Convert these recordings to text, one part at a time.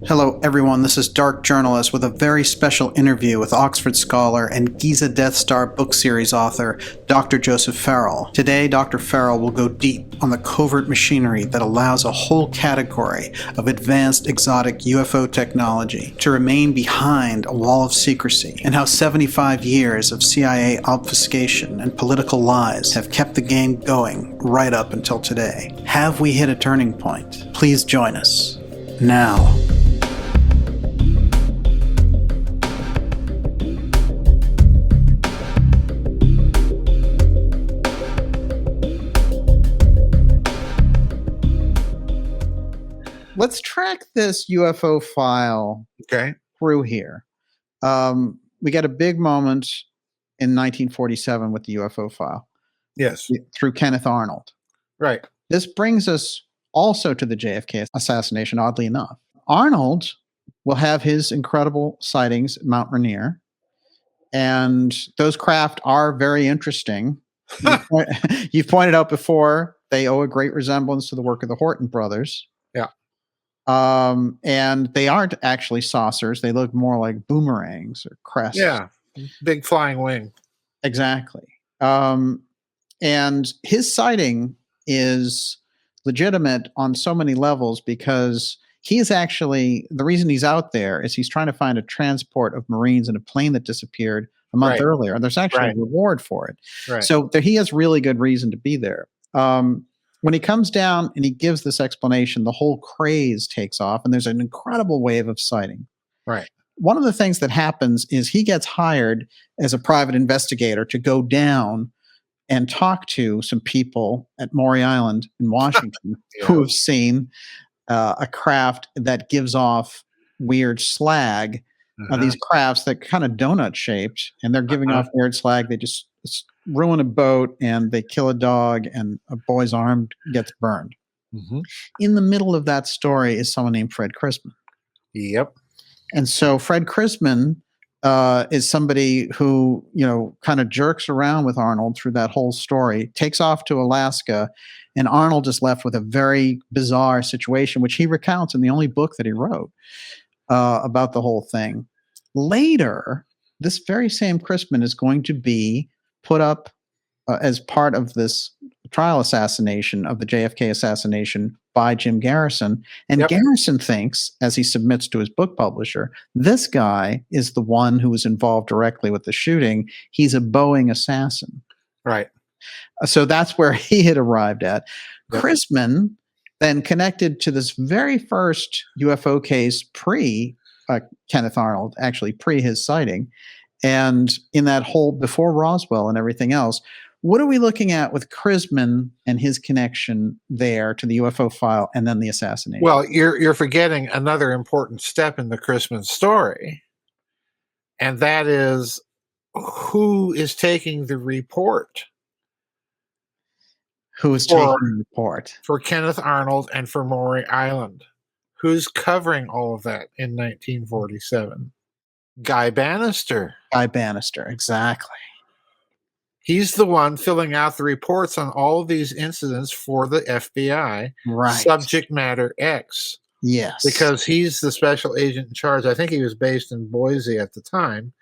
Hello everyone, this is Dark Journalist with a very special interview with Oxford scholar and Giza Death Star book series author, Dr. Joseph Farrell. Today, Dr. Farrell will go deep on the covert machinery that allows a whole category of advanced exotic UFO technology to remain behind a wall of secrecy, and how 75 years of CIA obfuscation and political lies have kept the game going right up until today. Have we hit a turning point? Please join us now. Let's track this UFO file through here. We got a big moment in 1947 with the UFO file. Yes. Through Kenneth Arnold. Right. This brings us also to the JFK assassination, oddly enough. Arnold will have his incredible sightings at Mount Rainier, and those craft are very interesting. You've pointed out before, they owe a great resemblance to the work of the Horton brothers. Yeah. And they aren't actually saucers. They look more like boomerangs or crests. Yeah. Big flying wing. Exactly. And his sighting is legitimate on so many levels because he is actually, the reason he's out there is he's trying to find a transport of Marines in a plane that disappeared a month earlier. And there's actually a reward for it. Right. So he has really good reason to be there. When he comes down and he gives this explanation, the whole craze takes off, and there's an incredible wave of sighting. Right. One of the things that happens is he gets hired as a private investigator to go down and talk to some people at Maury Island in Washington who have seen a craft that gives off weird slag. These crafts that kind of donut shaped, and they're giving off weird slag. They just ruin a boat, and they kill a dog, and a boy's arm gets burned. In the middle of that story is someone named Fred Chrisman. Yep. And so Fred Chrisman is somebody who, kind of jerks around with Arnold through that whole story, takes off to Alaska, and Arnold is left with a very bizarre situation, which he recounts in the only book that he wrote about the whole thing. Later, this very same Chrisman is going to be put up as part of this trial assassination of the JFK assassination by Jim Garrison. And Garrison thinks, as he submits to his book publisher, this guy is the one who was involved directly with the shooting. He's a Boeing assassin. Right. So that's where he had arrived at. Chrisman then connected to this very first UFO case Kenneth Arnold, actually pre his sighting. And in that whole, before Roswell and everything else, what are we looking at with Chrisman and his connection there to the UFO file and then the assassination? Well, you're forgetting another important step in the Chrisman story, and that is who is taking the report. Who is taking the report? For Kenneth Arnold and for Maury Island. Who's covering all of that in 1947? Guy Bannister. Guy Bannister, exactly. He's the one filling out the reports on all of these incidents for the FBI. Right. Subject matter X. Yes. Because he's the special agent in charge. I think he was based in Boise at the time.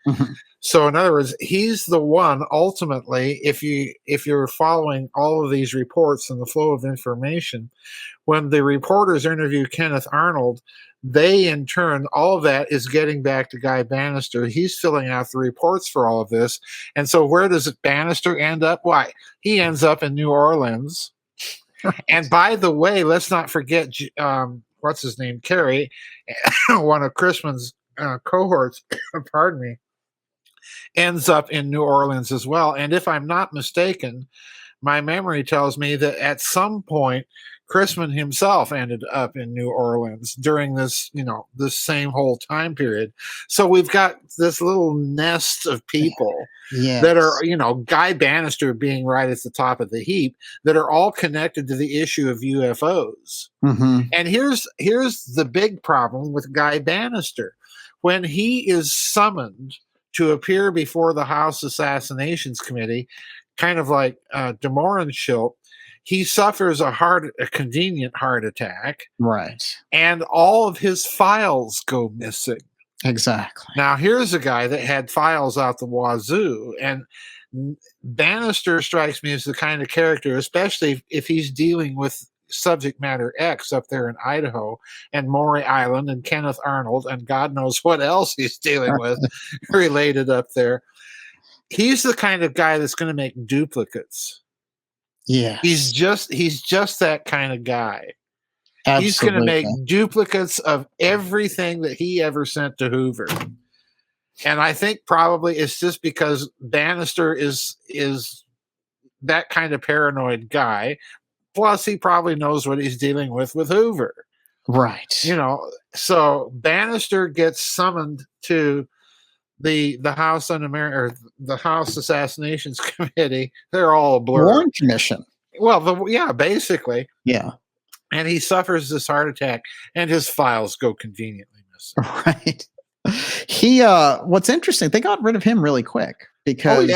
So in other words, he's the one ultimately, if you're following all of these reports and the flow of information, when the reporters interview Kenneth Arnold, they in turn, all of that is getting back to Guy Bannister. He's filling out the reports for all of this. And so where does Bannister end up? Why? He ends up in New Orleans. And by the way, let's not forget, what's his name? Kerry, one of Chrisman's cohorts, pardon me, ends up in New Orleans as well. And if I'm not mistaken, my memory tells me that at some point, Chrisman himself ended up in New Orleans during this, this same whole time period. So we've got this little nest of people that are, Guy Bannister being right at the top of the heap, that are all connected to the issue of UFOs. And here's the big problem with Guy Bannister. When he is summoned to appear before the House Assassinations Committee, kind of like de Mohrenschildt, he suffers a convenient heart attack, Right. and all of his files go missing. Exactly. Now, here's a guy that had files out the wazoo, and Bannister strikes me as the kind of character, especially if he's dealing with subject matter X up there in Idaho and Maury Island and Kenneth Arnold and God knows what else he's dealing with related up there. He's the kind of guy that's going to make duplicates. Yes. He's just that kind of guy. Absolutely. He's going to make duplicates of everything that he ever sent to Hoover. And I think probably it's just because Bannister is that kind of paranoid guy. Plus, he probably knows what he's dealing with Hoover. Right. You know, so Bannister gets summoned to the House or the House Assassinations Committee. They're all a blur. Warren Commission. Well, yeah, basically. Yeah. And he suffers this heart attack, and his files go conveniently missing. Right. He what's interesting, they got rid of him really quick because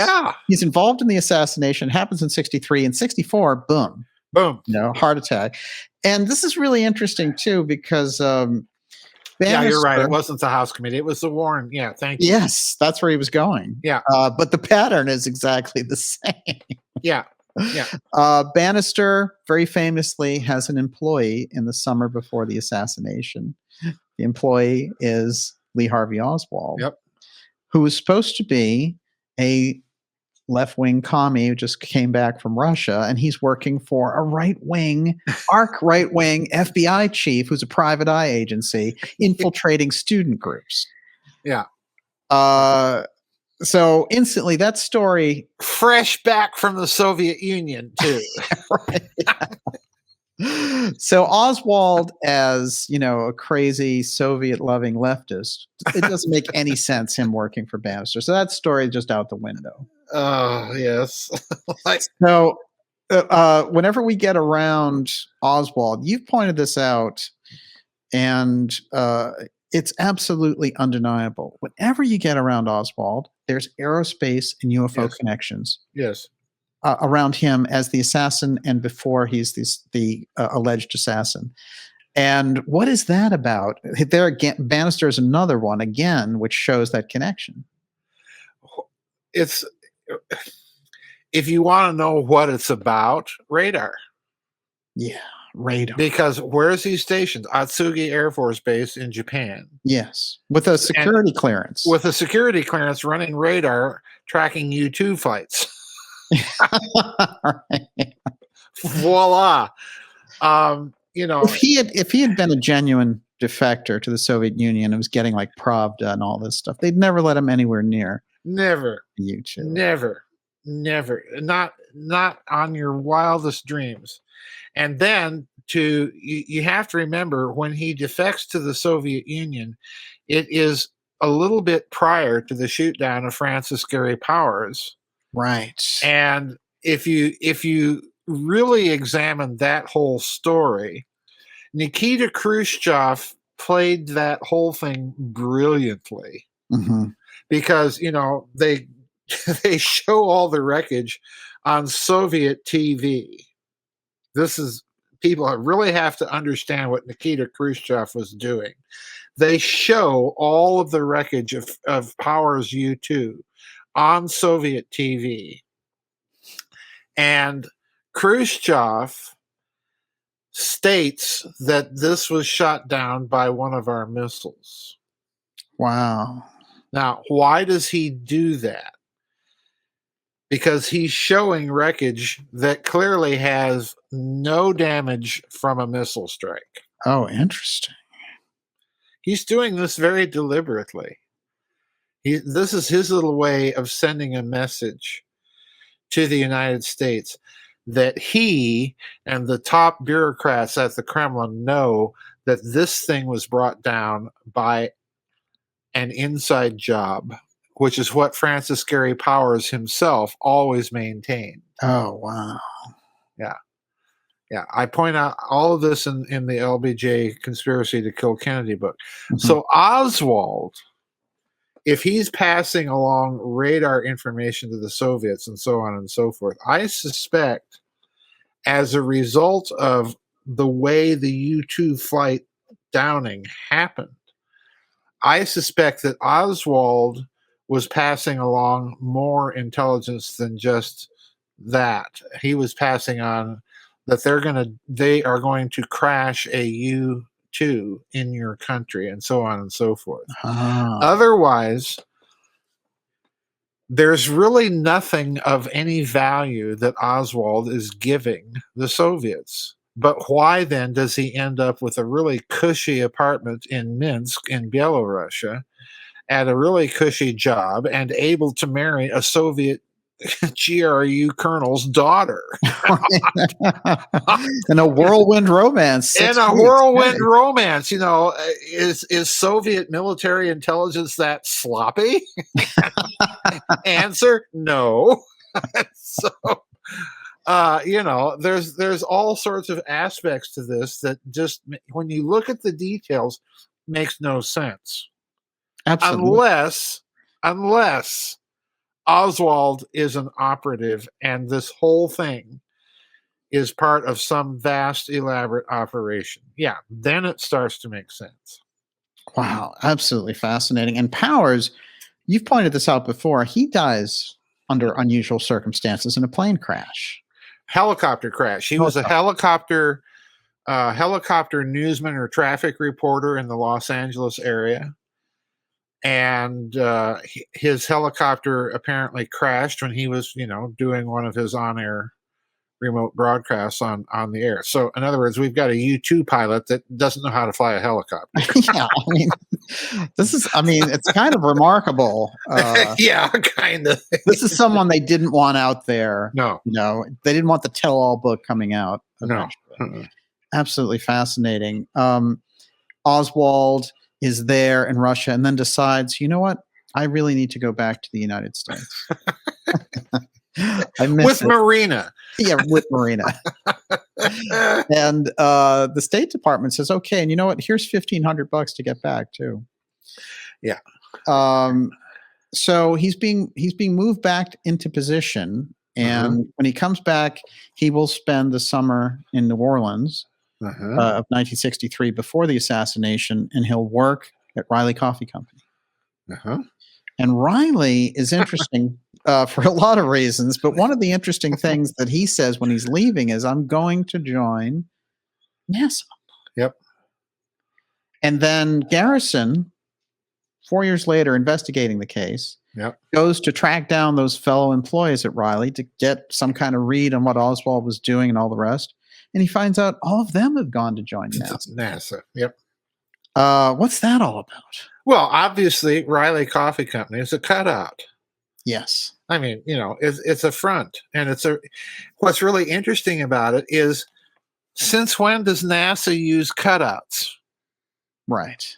he's involved in the assassination. It happens in 63. In 64, boom. Boom. You know, heart attack. And this is really interesting too because yeah, you're right. It wasn't the House Committee. It was the Warren. Yeah, thank you. Yes, that's where he was going. Yeah. But the pattern is exactly the same. Yeah. Yeah. Bannister very famously has an employee in the summer before the assassination. The employee is Lee Harvey Oswald, who was supposed to be a left-wing commie who just came back from Russia, and he's working for a right-wing FBI chief who's a private eye agency infiltrating student groups. Yeah. So instantly that story, fresh back from the Soviet Union too. Right. So Oswald, as you know, a crazy Soviet-loving leftist, it doesn't make any sense him working for Bannister. So that story is just out the window. Oh yes. So whenever we get around Oswald, you've pointed this out, and it's absolutely undeniable. Whenever you get around Oswald, there's aerospace and UFO connections. Yes. Around him as the assassin and before he's the alleged assassin. And what is that about? There again, Bannister is another one again, which shows that connection. It's, if you want to know what it's about, radar. Yeah, radar. Because where is he stationed? Atsugi Air Force Base in Japan. Yes, with a security clearance. With a security clearance running radar tracking U-2 flights. Right. Voila. You know, if he had been a genuine defector to the Soviet Union and was getting like Pravda and all this stuff, they'd never let him anywhere near. Never. YouTube. Never. Not on your wildest dreams. And then you have to remember, when he defects to the Soviet Union, it is a little bit prior to the shoot down of Francis Gary Powers. Right. And if you really examine that whole story, Nikita Khrushchev played that whole thing brilliantly. Mm-hmm. Because, you know, they show all the wreckage on Soviet TV. People really have to understand what Nikita Khrushchev was doing. They show all of the wreckage of Powers U-2 on Soviet TV. And Khrushchev states that this was shot down by one of our missiles. Wow. Now, why does he do that? Because he's showing wreckage that clearly has no damage from a missile strike. Oh, interesting. He's doing this very deliberately. This is his little way of sending a message to the United States that he and the top bureaucrats at the Kremlin know that this thing was brought down by an inside job, which is what Francis Gary Powers himself always maintained. Oh, wow. Yeah. Yeah. I point out all of this in the LBJ Conspiracy to Kill Kennedy book. Mm-hmm. So Oswald, if he's passing along radar information to the Soviets and so on and so forth, I suspect as a result of the way the U-2 flight downing happened. I suspect that Oswald was passing along more intelligence than just that. He was passing on that they are going to crash a U-2 in your country, and so on and so forth. Otherwise, there's really nothing of any value that Oswald is giving the Soviets. But why then does he end up with a really cushy apartment in Minsk in Belarusia at a really cushy job and able to marry a Soviet GRU colonel's daughter? In a whirlwind romance. In a whirlwind romance, is Soviet military intelligence that sloppy? Answer, no. So, there's all sorts of aspects to this that just, when you look at the details, makes no sense. Absolutely. Unless Oswald is an operative and this whole thing is part of some vast, elaborate operation. Yeah, then it starts to make sense. Wow, absolutely fascinating. And Powers, you've pointed this out before, he dies under unusual circumstances in a plane crash. Helicopter crash. He was a helicopter newsman or traffic reporter in the Los Angeles area. And his helicopter apparently crashed when he was, doing one of his on-air remote broadcasts on the air. So, in other words, we've got a U-2 pilot that doesn't know how to fly a helicopter. Yeah, it's kind of remarkable. Yeah, kind of. This is someone they didn't want out there. No. They didn't want the tell-all book coming out. No. Absolutely fascinating. Oswald is there in Russia and then decides, you know what? I really need to go back to the United States. With Marina. Yeah, with Marina. And the State Department says, okay, and you know what? Here's $1,500 to get back too. Yeah. So he's being moved back into position, and when he comes back, he will spend the summer in New Orleans of 1963 before the assassination, and he'll work at Riley Coffee Company. And Riley is interesting for a lot of reasons, but one of the interesting things that he says when he's leaving is, I'm going to join NASA. Yep. And then Garrison, 4 years later, investigating the case, goes to track down those fellow employees at Riley to get some kind of read on what Oswald was doing and all the rest. And he finds out all of them have gone to join NASA. Yep. What's that all about? Well, obviously, Riley Coffee Company is a cutout. Yes. I mean, it's a front. And what's really interesting about it is, since when does NASA use cutouts? Right.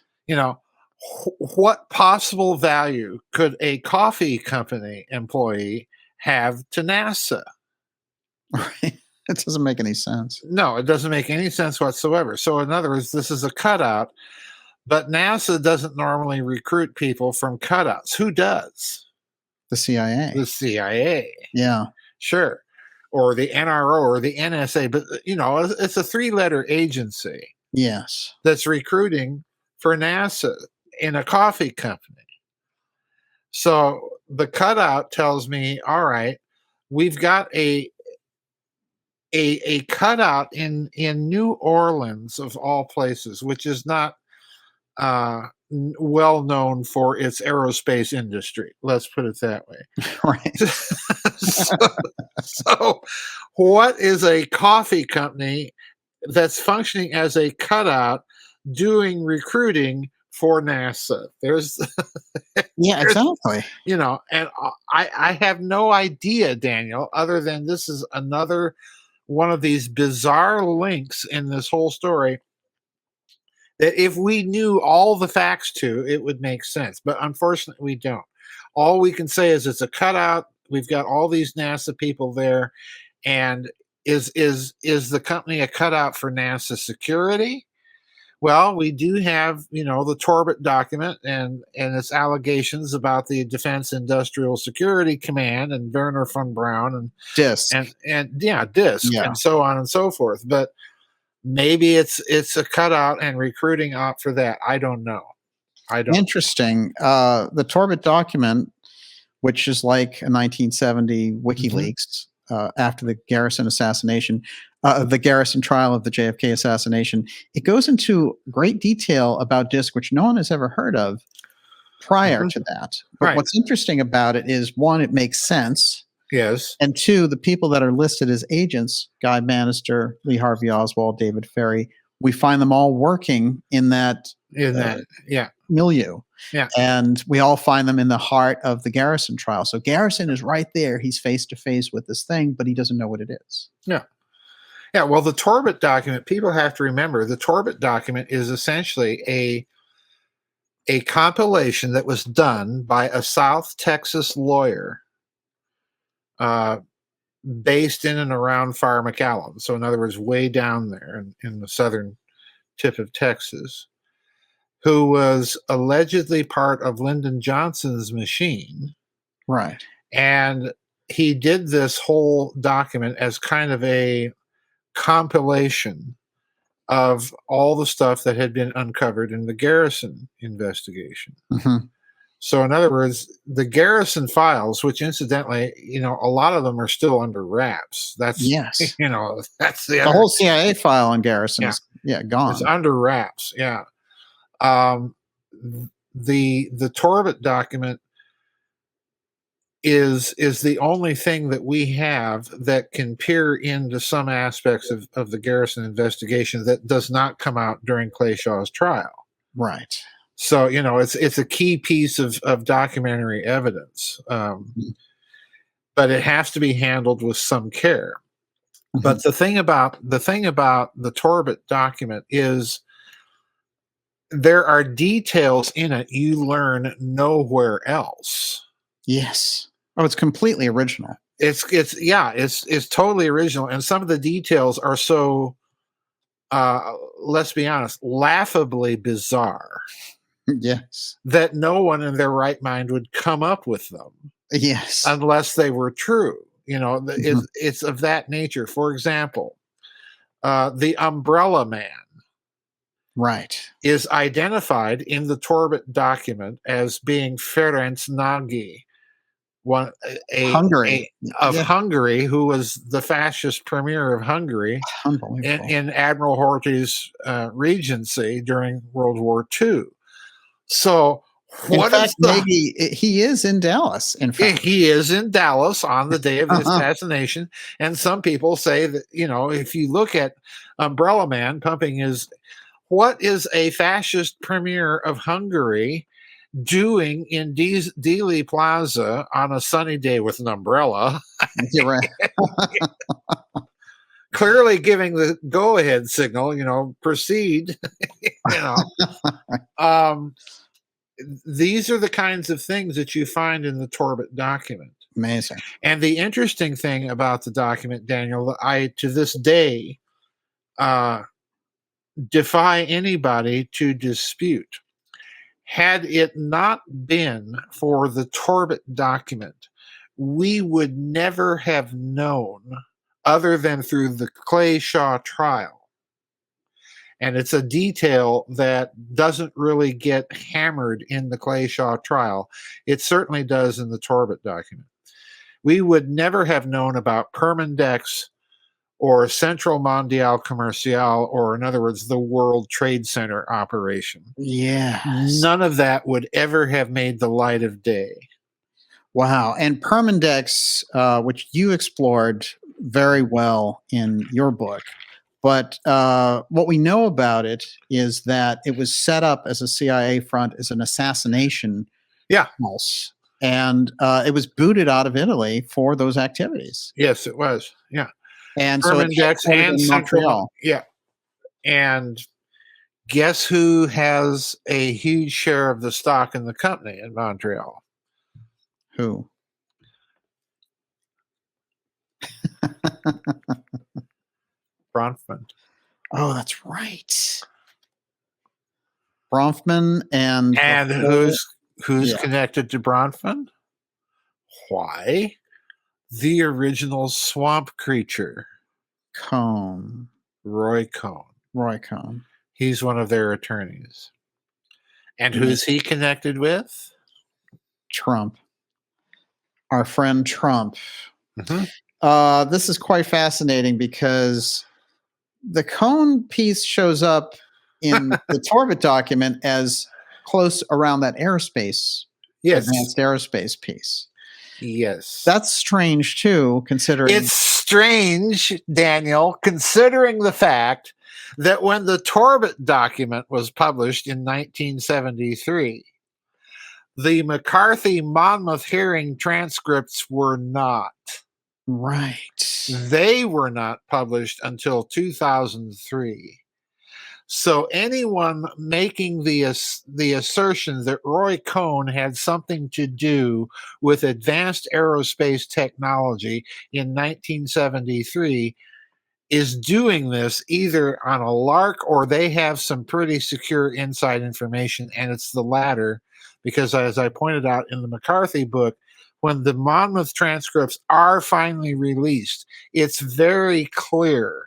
What possible value could a coffee company employee have to NASA? Right. It doesn't make any sense. No, it doesn't make any sense whatsoever. So, in other words, this is a cutout, but NASA doesn't normally recruit people from cutouts. Who does? The CIA. The CIA. Yeah. Sure. Or the NRO or the NSA. But, it's a 3-letter agency. Yes. That's recruiting for NASA in a coffee company. So the cutout tells me, all right, we've got a cutout in New Orleans, of all places, which is not well known for its aerospace industry. Let's put it that way. Right. So what is a coffee company that's functioning as a cutout doing recruiting for NASA? Yeah, exactly. And I have no idea, Daniel, other than this is another one of these bizarre links in this whole story that if we knew all the facts to, it would make sense. But unfortunately, we don't. All we can say is it's a cutout. We've got all these NASA people there. And is the company a cutout for NASA security? Well, we do have, the Torbett document and its allegations about the Defense Industrial Security Command and Werner von Braun Disc. and yeah, DISC Yeah. and so on and so forth. But maybe it's a cutout and recruiting op for that. I don't know. Interesting. The Torbett document, which is like a 1970 WikiLeaks after the Garrison assassination, the Garrison trial of the JFK assassination, it goes into great detail about DISC, which no one has ever heard of prior to that. But Right. what's interesting about it is, one, it makes sense. Yes. And two, the people that are listed as agents, Guy Bannister, Lee Harvey Oswald, David Ferry, we find them all working in that Yeah. milieu. Yeah. And we all find them in the heart of the Garrison trial. So Garrison is right there. He's face to face with this thing, but he doesn't know what it is. Yeah. Yeah. Well, the Torbett document, people have to remember, the Torbett document is essentially a compilation that was done by a South Texas lawyer based in and around Fire McAllen. So, in other words, way down there in the southern tip of Texas, who was allegedly part of Lyndon Johnson's machine. Right. And he did this whole document as kind of a compilation of all the stuff that had been uncovered in the Garrison investigation. Mm-hmm. So, in other words, the Garrison files, which incidentally, a lot of them are still under wraps. That's yes, that's the whole CIA file on Garrison is gone. It's under wraps. Yeah. The Torbett document is the only thing that we have that can peer into some aspects of the Garrison investigation that does not come out during Clay Shaw's trial. Right. So, it's a key piece of documentary evidence, but it has to be handled with some care. Mm-hmm. But the thing about the Torbett document is there are details in it you learn nowhere else. Yes. Oh, it's completely original. It's totally original, and some of the details are so, let's be honest, laughably bizarre. Yes. That no one in their right mind would come up with them. Yes. Unless they were true. It's of that nature. For example, the Umbrella Man. Right. Is identified in the Torbett document as being Ferenc Nagy, Hungary, Hungary, who was the fascist premier of Hungary in Admiral Horthy's regency during World War II. So, maybe he is in Dallas. In fact, he is in Dallas on the day of the assassination. And some people say that, if you look at Umbrella Man pumping what is a fascist premier of Hungary doing in Dealey Plaza on a sunny day with an umbrella? You're right. Clearly giving the go-ahead signal, proceed. These are the kinds of things that you find in the Torbett document. Amazing. And the interesting thing about the document, Daniel, I to this day defy anybody to dispute. Had it not been for the Torbett document, we would never have known, other than through the Clay Shaw trial. And it's a detail that doesn't really get hammered in the Clay Shaw trial. It certainly does in the Torbett document. We would never have known about Permindex or Central Mondial Comercial, or in other words, the World Trade Center operation. Yeah. None of that would ever have made the light of day. Wow. And Permindex, which you explored very well in your book, but what we know about it is that it was set up as a CIA front as an assassination house. And it was booted out of Italy for those activities. Yes, it was. Yeah. And so Permindex and Central. Yeah. And guess who has a huge share of the stock in the company in Montreal? Who? Bronfman. Oh, that's right. Bronfman and who's yeah. connected to Bronfman? Why? The original swamp creature, Cohn. Roy Cohn. Roy Cohn. He's one of their attorneys. And who's he connected with? Trump. Our friend Trump. Mm-hmm. This is quite fascinating because the Cohn piece shows up in the Torbett document as close around that aerospace, advanced aerospace piece. Yes. That's strange too, considering... It's strange, Daniel, considering the fact that when the Torbett document was published in 1973, the McCarthy Monmouth hearing transcripts were not. Right. They were not published until 2003. So anyone making the assertion that Roy Cohn had something to do with advanced aerospace technology in 1973 is doing this either on a lark or they have some pretty secure inside information, and it's the latter, because as I pointed out in the McCarthy book, when the Monmouth transcripts are finally released, it's very clear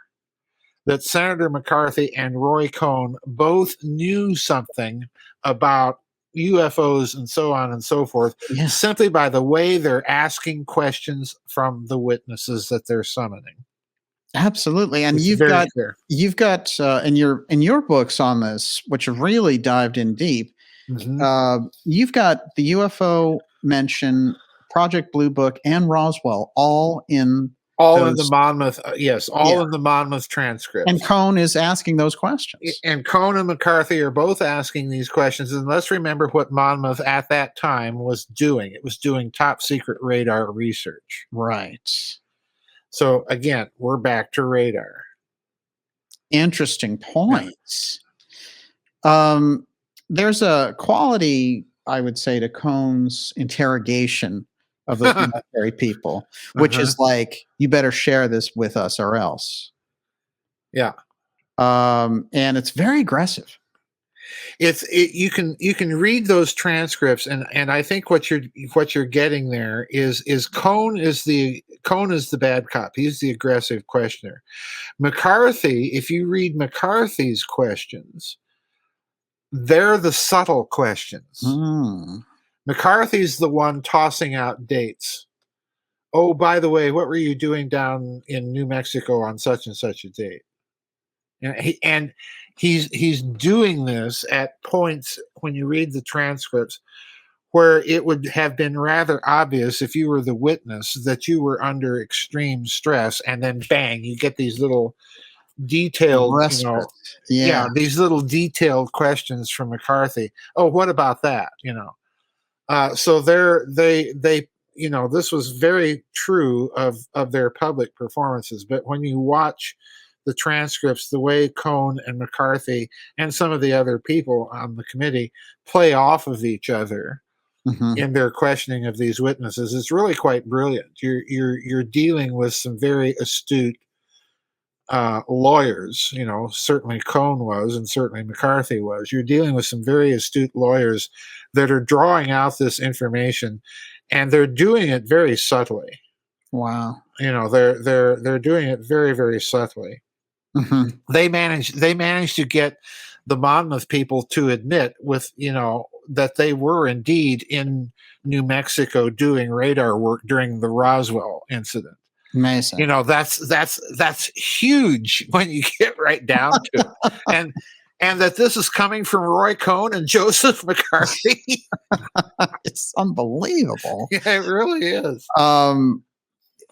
that Senator McCarthy and Roy Cohn both knew something about UFOs and so on and so forth, simply by the way they're asking questions from the witnesses that they're summoning. Absolutely, and you've got in your books on this, which have really dived in deep. You've got the UFO mention, Project Blue Book, and Roswell all in the Monmouth, in the Monmouth transcript. And Cohn is asking those questions. And Cohn and McCarthy are both asking these questions. And let's remember what Monmouth at that time was doing. It was doing top secret radar research. Right. So again, we're back to radar. Interesting points. There's a quality, I would say, to Cohn's interrogation of those military people, which is like, you better share this with us or else. Yeah. And it's very aggressive. You can read those transcripts, and I think what you're getting there is Cohn is the bad cop. He's the aggressive questioner. McCarthy, if you read McCarthy's questions, they're the subtle questions. McCarthy's the one tossing out dates. Oh, by the way, what were you doing down in New Mexico on such and such a date? And he's doing this at points when you read the transcripts where it would have been rather obvious if you were the witness that you were under extreme stress, and then bang, you get these little detailed, these little detailed questions from McCarthy. Oh, what about that? So they this was very true of their public performances. But when you watch the transcripts, the way Cohn and McCarthy and some of the other people on the committee play off of each other in their questioning of these witnesses, it's really quite brilliant. You're dealing with some very astute lawyers. Certainly Cohn was, and certainly McCarthy was. You're dealing with some very astute lawyers that are drawing out this information, and they're doing it very subtly. Wow. They're doing it very, very subtly. They managed to get the Monmouth people to admit that they were indeed in New Mexico doing radar work during the Roswell incident. Amazing. That's huge when you get right down to it. And that this is coming from Roy Cohn and Joseph McCarthy. It's unbelievable. Yeah, it really is.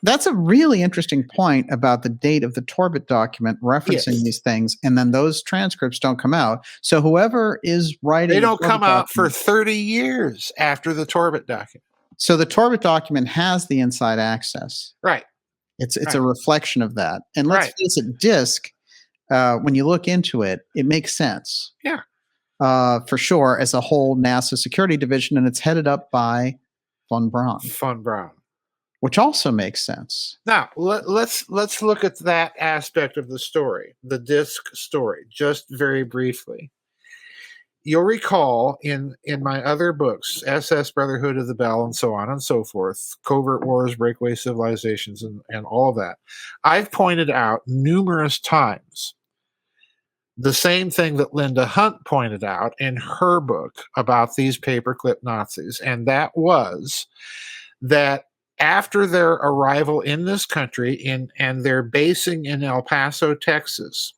That's a really interesting point about the date of the Torbett document referencing these things, and then those transcripts don't come out. So whoever is writing... They don't come out for 30 years after the Torbett document. So the Torbett document has the inside access. Right. It's a reflection of that. And let's face it, DISC, when you look into it, it makes sense. Yeah. For sure, as a whole NASA security division, and it's headed up by Von Braun. Which also makes sense. Now, let's look at that aspect of the story, the DISC story, just very briefly. you'll recall in my other books, SS Brotherhood of the Bell, and so on and so forth, Covert Wars, Breakaway Civilizations, and all of that, I've pointed out numerous times the same thing that Linda Hunt pointed out in her book about these paperclip Nazis, and that was that after their arrival in this country and their basing in El Paso, Texas,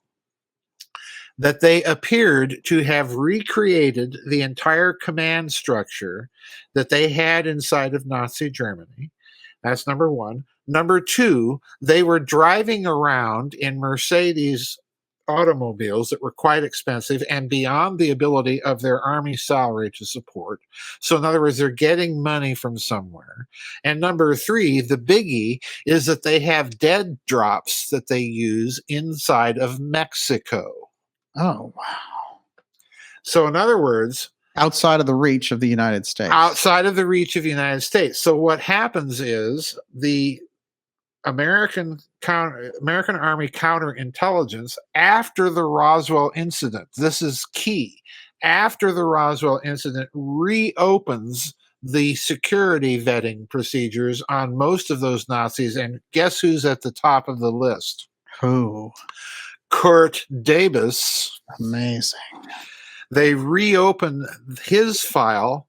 that they appeared to have recreated the entire command structure that they had inside of Nazi Germany. That's number one. Number two, they were driving around in Mercedes automobiles that were quite expensive and beyond the ability of their army salary to support. So in other words, they're getting money from somewhere. And number three, the biggie, is that they have dead drops that they use inside of Mexico. Oh, wow. So in other words, outside of the reach of the United States. Outside of the reach of the United States. So what happens is the American Army counterintelligence, after the Roswell incident, this is key, after the Roswell incident, reopens the security vetting procedures on most of those Nazis. And guess who's at the top of the list? Who? Kurt Davis. Amazing. They reopened his file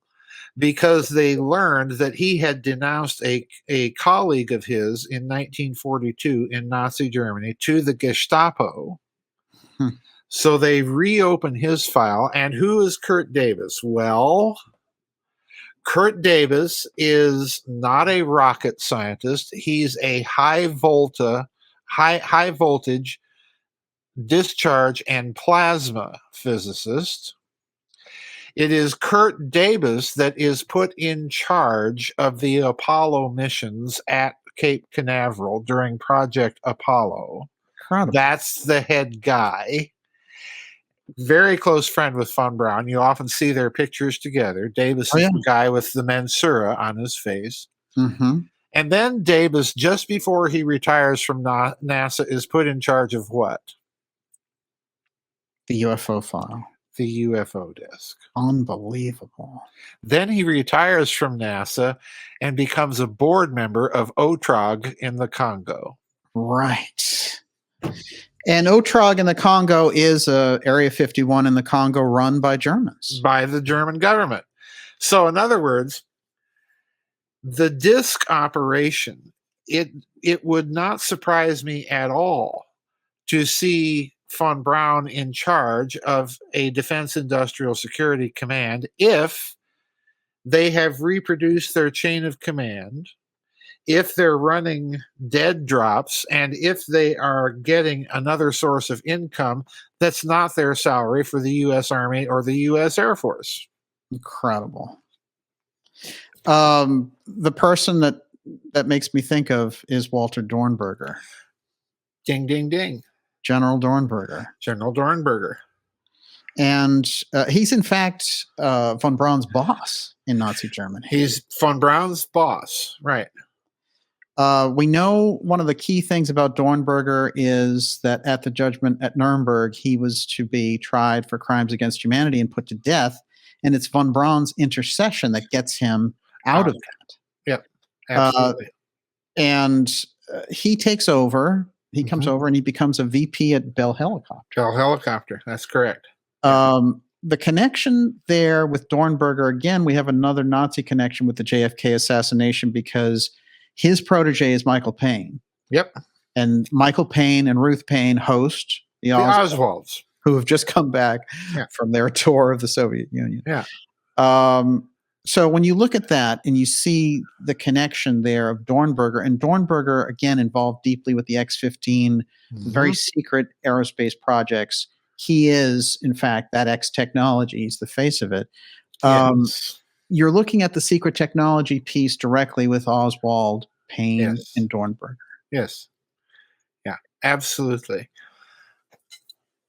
because they learned that he had denounced a colleague of his in 1942 in Nazi Germany to the Gestapo. So they reopened his file. And who is Kurt Davis? Well, Kurt Davis is not a rocket scientist. He's a high voltage discharge and plasma physicist. It is Kurt Davis that is put in charge of the Apollo missions at Cape Canaveral during Project Apollo. Incredible. That's the head guy. Very close friend with von Braun. You often see their pictures together. Davis is the guy with the Mensura on his face. Mm-hmm. And then Davis, just before he retires from NASA, is put in charge of what? The UFO file. The UFO disk. Unbelievable. Then he retires from NASA and becomes a board member of OTROG in the Congo. Right. And OTROG in the Congo is Area 51 in the Congo run by Germans. By the German government. So in other words, the disk operation, it would not surprise me at all to see von Braun in charge of a Defense Industrial Security Command if they have reproduced their chain of command, if they're running dead drops, and if they are getting another source of income that's not their salary for the U.S. Army or the U.S. Air Force. Incredible. The person that makes me think of is Walter Dornberger. Ding, ding, ding. General Dornberger. General Dornberger. And he's, in fact, von Braun's boss in Nazi Germany. He's von Braun's boss, right. We know one of the key things about Dornberger is that at the judgment at Nuremberg, he was to be tried for crimes against humanity and put to death. And it's von Braun's intercession that gets him out of that. Yep, absolutely. And he takes over. He comes over and he becomes a VP at Bell Helicopter. Bell Helicopter, that's correct. The connection there with Dornberger, again, we have another Nazi connection with the JFK assassination because his protege is Michael Payne. Yep. And Michael Payne and Ruth Payne host the Oswalds, who have just come back from their tour of the Soviet Union. Yeah. So when you look at that and you see the connection there of Dornberger, and Dornberger, again, involved deeply with the X-15, very secret aerospace projects. He is, in fact, that X technology. He's the face of it. Yes. You're looking at the secret technology piece directly with Oswald, Payne, and Dornberger. Yes. Yeah, absolutely.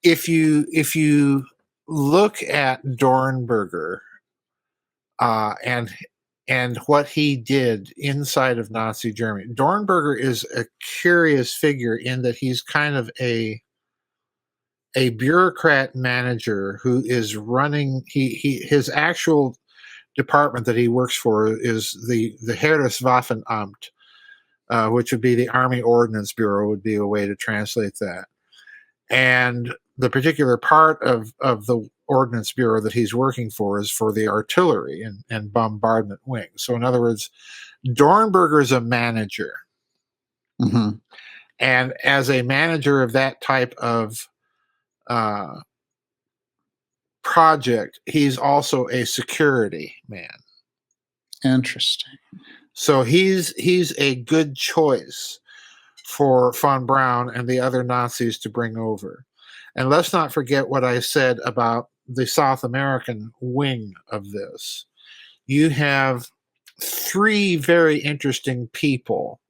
If you look at Dornberger, and what he did inside of Nazi Germany. Dornberger is a curious figure in that he's kind of a a bureaucrat manager who is running his actual department that he works for is the Heereswaffenamt, which would be the Army Ordnance Bureau, would be a way to translate that. And the particular part of the Ordnance Bureau that he's working for is for the artillery and bombardment wing. So in other words, Dornberger's a manager. Mm-hmm. And as a manager of that type of project, he's also a security man. Interesting. So he's a good choice for von Braun and the other Nazis to bring over. And let's not forget what I said about the South American wing of this. You have three very interesting people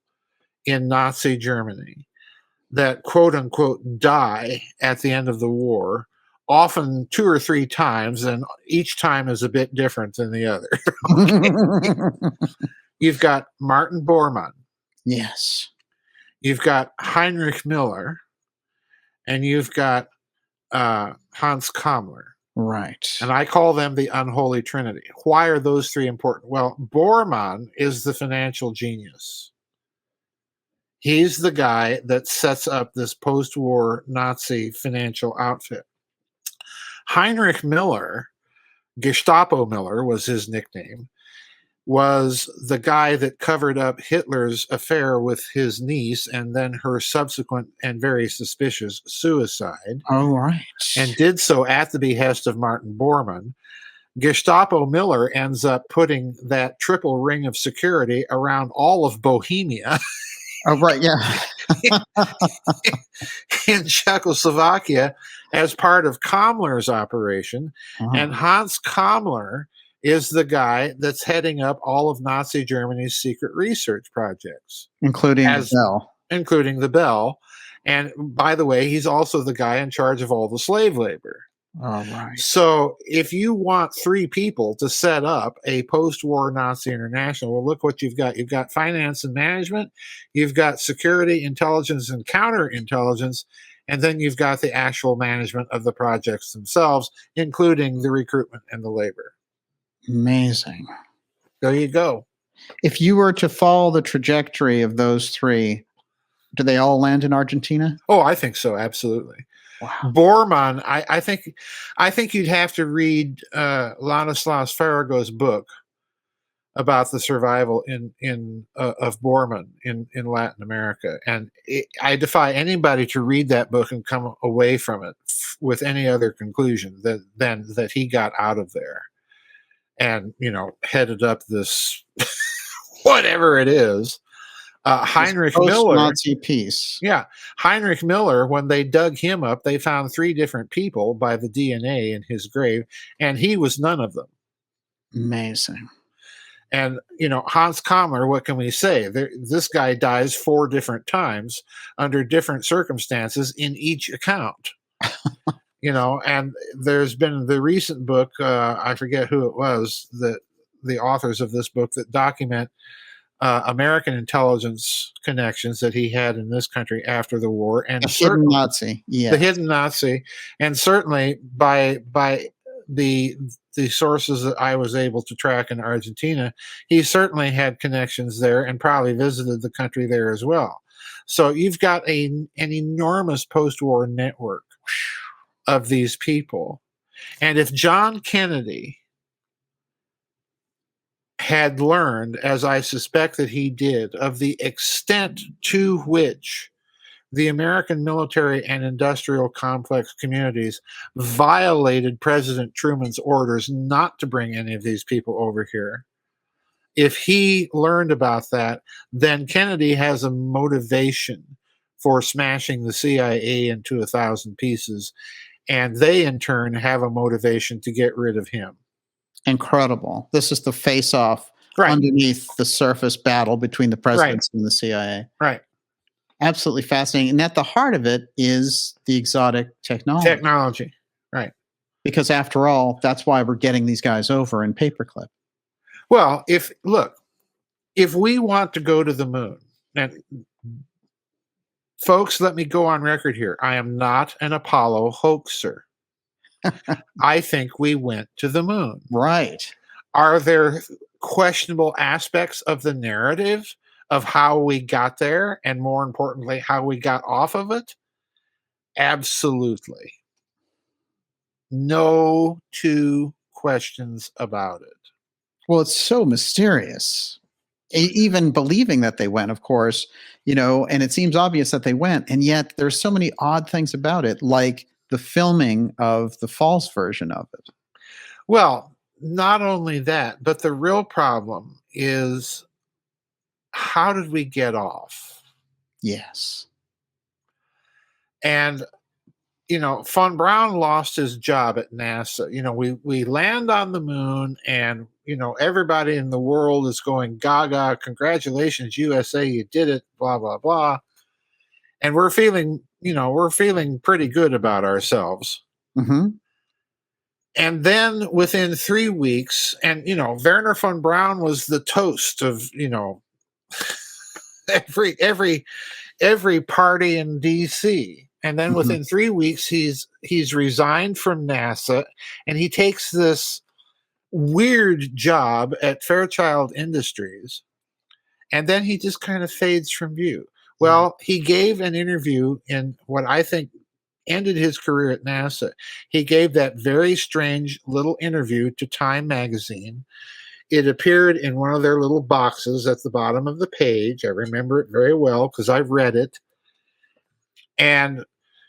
in Nazi Germany that, quote unquote, die at the end of the war, often 2 or 3 times, and each time is a bit different than the other. You've got Martin Bormann. Yes. You've got Heinrich Miller, and you've got Hans Kammler. Right. And I call them the unholy trinity. Why are those three important? Well, Bormann is the financial genius. He's the guy that sets up this post-war Nazi financial outfit. Heinrich Miller, Gestapo Miller was his nickname, was the guy that covered up Hitler's affair with his niece and then her subsequent and very suspicious suicide. Oh, right. And did so at the behest of Martin Bormann. Gestapo Miller ends up putting that triple ring of security around all of Bohemia. Oh, right, yeah. In Czechoslovakia as part of Kammler's operation. Uh-huh. And Hans Kammler is the guy that's heading up all of Nazi Germany's secret research projects. Including the Bell. Including the Bell. And by the way, he's also the guy in charge of all the slave labor. All right. So if you want 3 people to set up a post-war Nazi international, well, look what you've got. You've got finance and management, you've got security, intelligence, and counterintelligence, and then you've got the actual management of the projects themselves, including the recruitment and the labor. Amazing. There you go. If you were to follow the trajectory of those 3, do they all land in Argentina? Oh, I think so. Absolutely. Wow. Bormann, I think you'd have to read Ladislas Farragut's book about the survival of Bormann in Latin America, and I defy anybody to read that book and come away from it with any other conclusion than that he got out of there and headed up this whatever it is. Heinrich Miller, Nazi peace. Yeah, Heinrich Miller. When they dug him up, they found 3 different people by the DNA in his grave, and he was none of them. Amazing. And Hans Kammler. What can we say? This guy dies 4 different times under different circumstances in each account. And there's been the recent book. I forget who it was that the authors of this book that document American intelligence connections that he had in this country after the war, and the hidden Nazi, the hidden Nazi, and certainly by the sources that I was able to track in Argentina, he certainly had connections there and probably visited the country there as well. So you've got an enormous post-war network of these people, and if John Kennedy had learned, as I suspect that he did, of the extent to which the American military and industrial complex communities violated President Truman's orders not to bring any of these people over here. If he learned about that, then Kennedy has a motivation for smashing the CIA into 1,000 pieces, and they in turn have a motivation to get rid of him. Incredible. This is the face-off underneath the surface battle between the presidents and the CIA. Right. Absolutely fascinating. And at the heart of it is the exotic technology. Right. Because after all, that's why we're getting these guys over in Paperclip. Well, if we want to go to the moon, and Folks, let me go on record here. I am not an Apollo hoaxer. I think we went to the moon. Right. Are there questionable aspects of the narrative of how we got there, and more importantly, how we got off of it? Absolutely. No two questions about it. Well, it's so mysterious. Even believing that they went, of course, and it seems obvious that they went, and yet there's so many odd things about it, like the filming of the false version of it. Well, not only that, but the real problem is, how did we get off? Yes. And von Braun lost his job at NASA. We land on the moon, and everybody in the world is going gaga, congratulations USA, you did it, blah blah blah. And we're feeling pretty good about ourselves. Mm-hmm. And then within 3 weeks, and Werner von Braun was the toast of every party in DC. And then within 3 weeks, he's resigned from NASA, and he takes this weird job at Fairchild Industries, and then he just kind of fades from view. Well, he gave an interview in what I think ended his career at NASA. He gave that very strange little interview to Time magazine. It appeared in one of their little boxes at the bottom of the page. I remember it very well because I've read it. And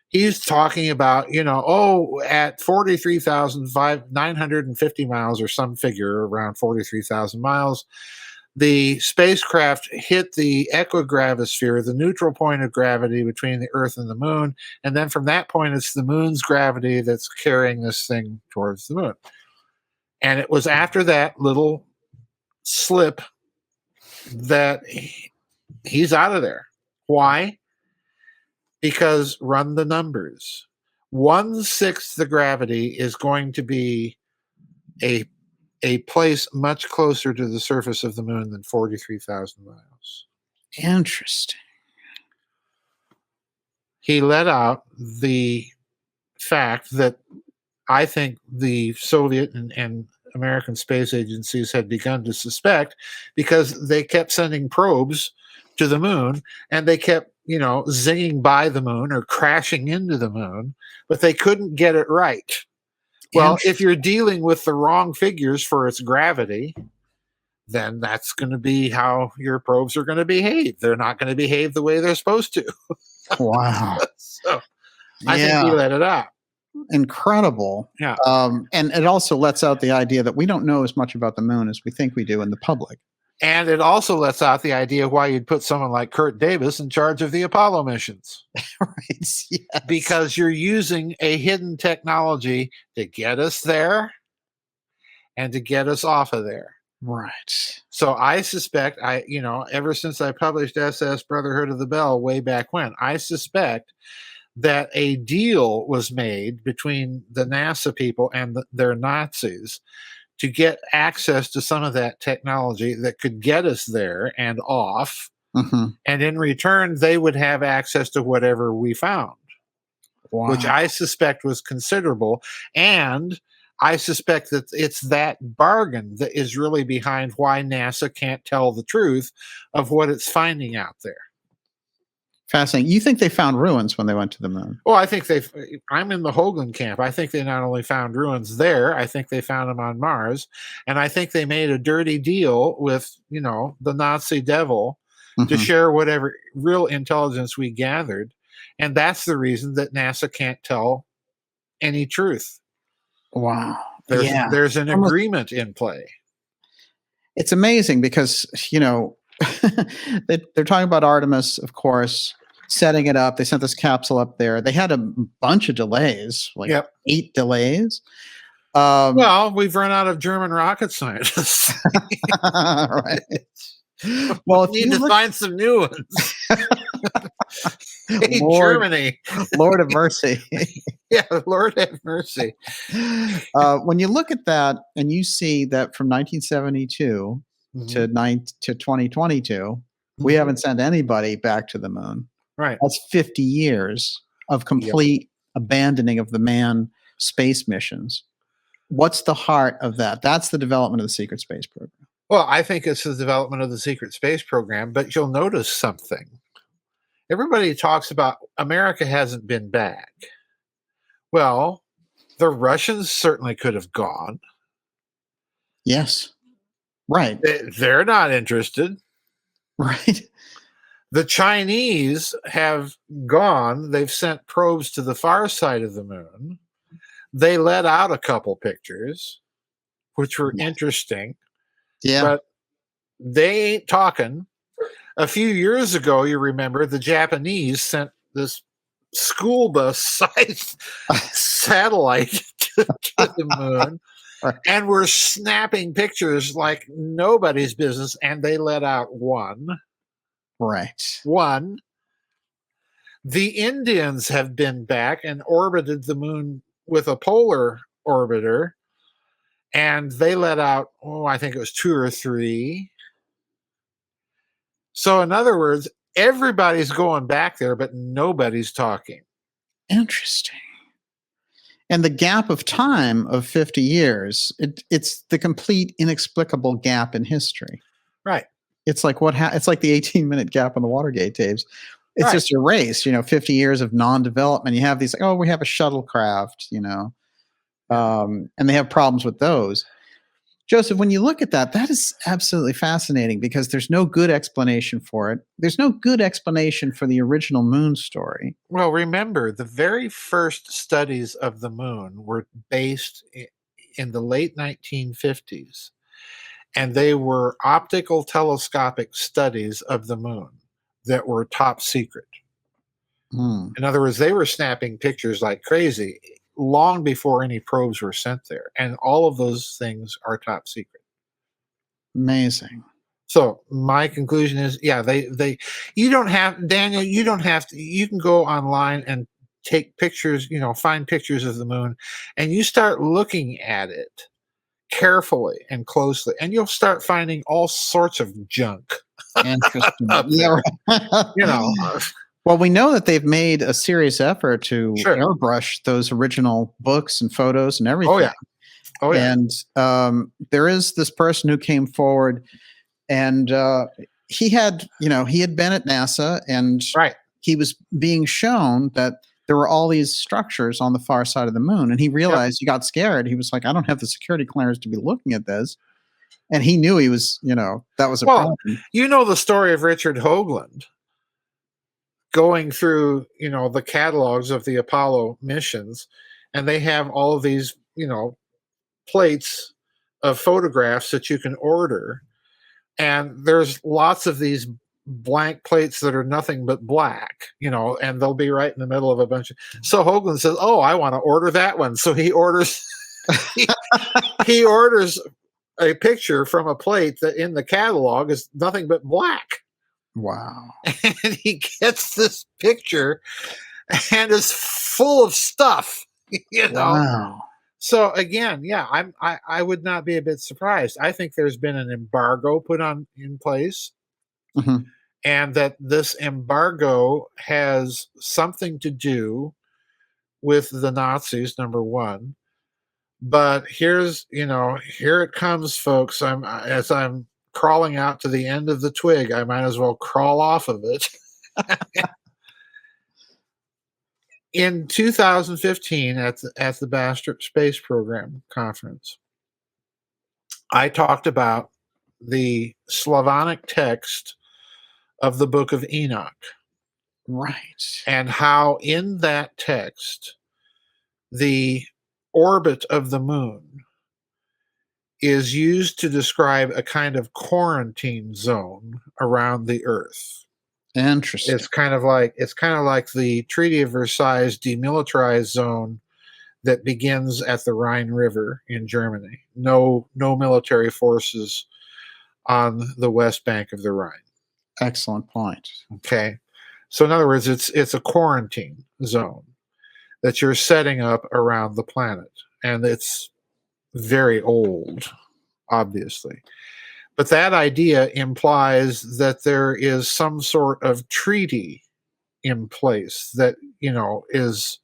he's talking about, at 43,950 miles, or some figure around 43,000 miles, the spacecraft hit the equigravisphere, the neutral point of gravity between the Earth and the moon. And then from that point, it's the moon's gravity that's carrying this thing towards the moon. And it was after that little slip that he's out of there. Why? Because run the numbers. 1/6 the gravity is going to be a place much closer to the surface of the moon than 43,000 miles. Interesting. He let out the fact that I think the Soviet and American space agencies had begun to suspect, because they kept sending probes to the moon, and they kept zinging by the moon or crashing into the moon, but they couldn't get it right. Well, if you're dealing with the wrong figures for its gravity, then that's going to be how your probes are going to behave. They're not going to behave the way they're supposed to. Wow. So I think he let it out. Incredible. Yeah. And it also lets out the idea that we don't know as much about the moon as we think we do in the public. And it also lets out the idea why you'd put someone like Kurt Davis in charge of the Apollo missions. Right. Yes. Because you're using a hidden technology to get us there and to get us off of there. Right. So I suspect, ever since I published SS Brotherhood of the Bell way back when, I suspect that a deal was made between the NASA people and their Nazis to get access to some of that technology that could get us there and off. Mm-hmm. And in return, they would have access to whatever we found. Wow. Which I suspect was considerable. And I suspect that it's that bargain that is really behind why NASA can't tell the truth of what it's finding out there. Fascinating. You think they found ruins when they went to the moon? Well, I think I'm in the Hoagland camp. I think they not only found ruins there, I think they found them on Mars. And I think they made a dirty deal with, the Nazi devil to share whatever real intelligence we gathered. And that's the reason that NASA can't tell any truth. Wow. There's an agreement in play. It's amazing because, they're talking about Artemis, of course, setting it up. They sent this capsule up there. They had a bunch of delays, 8 delays. Well, we've run out of German rocket scientists. Right. Well, we need to find some new ones. Hey, Germany. Lord have mercy. Yeah, Lord have mercy. When you look at that and you see that from 1972 to 2022, we haven't sent anybody back to the moon. Right. That's 50 years of complete abandoning of the manned space missions. What's the heart of that? That's the development of the secret space program. Well, I think it's the development of the secret space program, but you'll notice something. Everybody talks about America hasn't been back. Well, the Russians certainly could have gone. Yes. Right. They're not interested. Right. The Chinese have gone. They've sent probes to the far side of the moon. They let out a couple pictures, which were interesting. Yeah. But they ain't talking. A few years ago, you remember, the Japanese sent this school bus sized satellite to the moon, and were snapping pictures like nobody's business, and they let out one. Right. One. The Indians have been back and orbited the moon with a polar orbiter, and they let out, I think it was 2 or 3. So, in other words, everybody's going back there, but nobody's talking. Interesting. And the gap of time of 50 years, it's the complete inexplicable gap in history. Right. It's like it's like the 18-minute gap on the Watergate tapes. It's just erased, 50 years of non-development. You have these, we have a shuttlecraft, and they have problems with those. Joseph, when you look at that, that is absolutely fascinating because there's no good explanation for it. There's no good explanation for the original moon story. Well, remember, the very first studies of the moon were based in the late 1950s, and they were optical telescopic studies of the moon that were top secret. In other words, they were snapping pictures like crazy long before any probes were sent there. And all of those things are top secret. Amazing. So my conclusion is, you don't have, Daniel, you don't have to, you can go online and take pictures, find pictures of the moon, and you start looking at it carefully and closely, and you'll start finding all sorts of junk. Interesting. Well, we know that they've made a serious effort to airbrush those original books and photos and everything. Oh, yeah. And there is this person who came forward, and he had been at NASA, and he was being shown that there were all these structures on the far side of the moon, and he realized he got scared. He was like, I don't have the security clearance to be looking at this. And he knew he was, that was a problem. You know the story of Richard Hoagland going through, the catalogs of the Apollo missions, and they have all of these, plates of photographs that you can order. And there's lots of these blank plates that are nothing but black, and they'll be right in the middle of a bunch of. So Hoagland says, I want to order that one. So he orders, he orders a picture from a plate that in the catalog is nothing but black. Wow. And he gets this picture and is full of stuff, Wow. So again, I would not be a bit surprised. I think there's been an embargo put in place, and that this embargo has something to do with the Nazis, number one. But here it comes, folks. As I'm crawling out to the end of the twig, I might as well crawl off of it. In 2015, at the Bastrop Space Program Conference, I talked about the Slavonic text of the Book of Enoch. Right. And how in that text, the orbit of the moon is used to describe a kind of quarantine zone around the Earth. Interesting. It's kind of like the Treaty of Versailles demilitarized zone that begins at the Rhine River in Germany. No military forces on the west bank of the Rhine. Excellent point. Okay. So in other words, it's a quarantine zone that you're setting up around the planet. And it's very old, obviously. But that idea implies that there is some sort of treaty in place that, is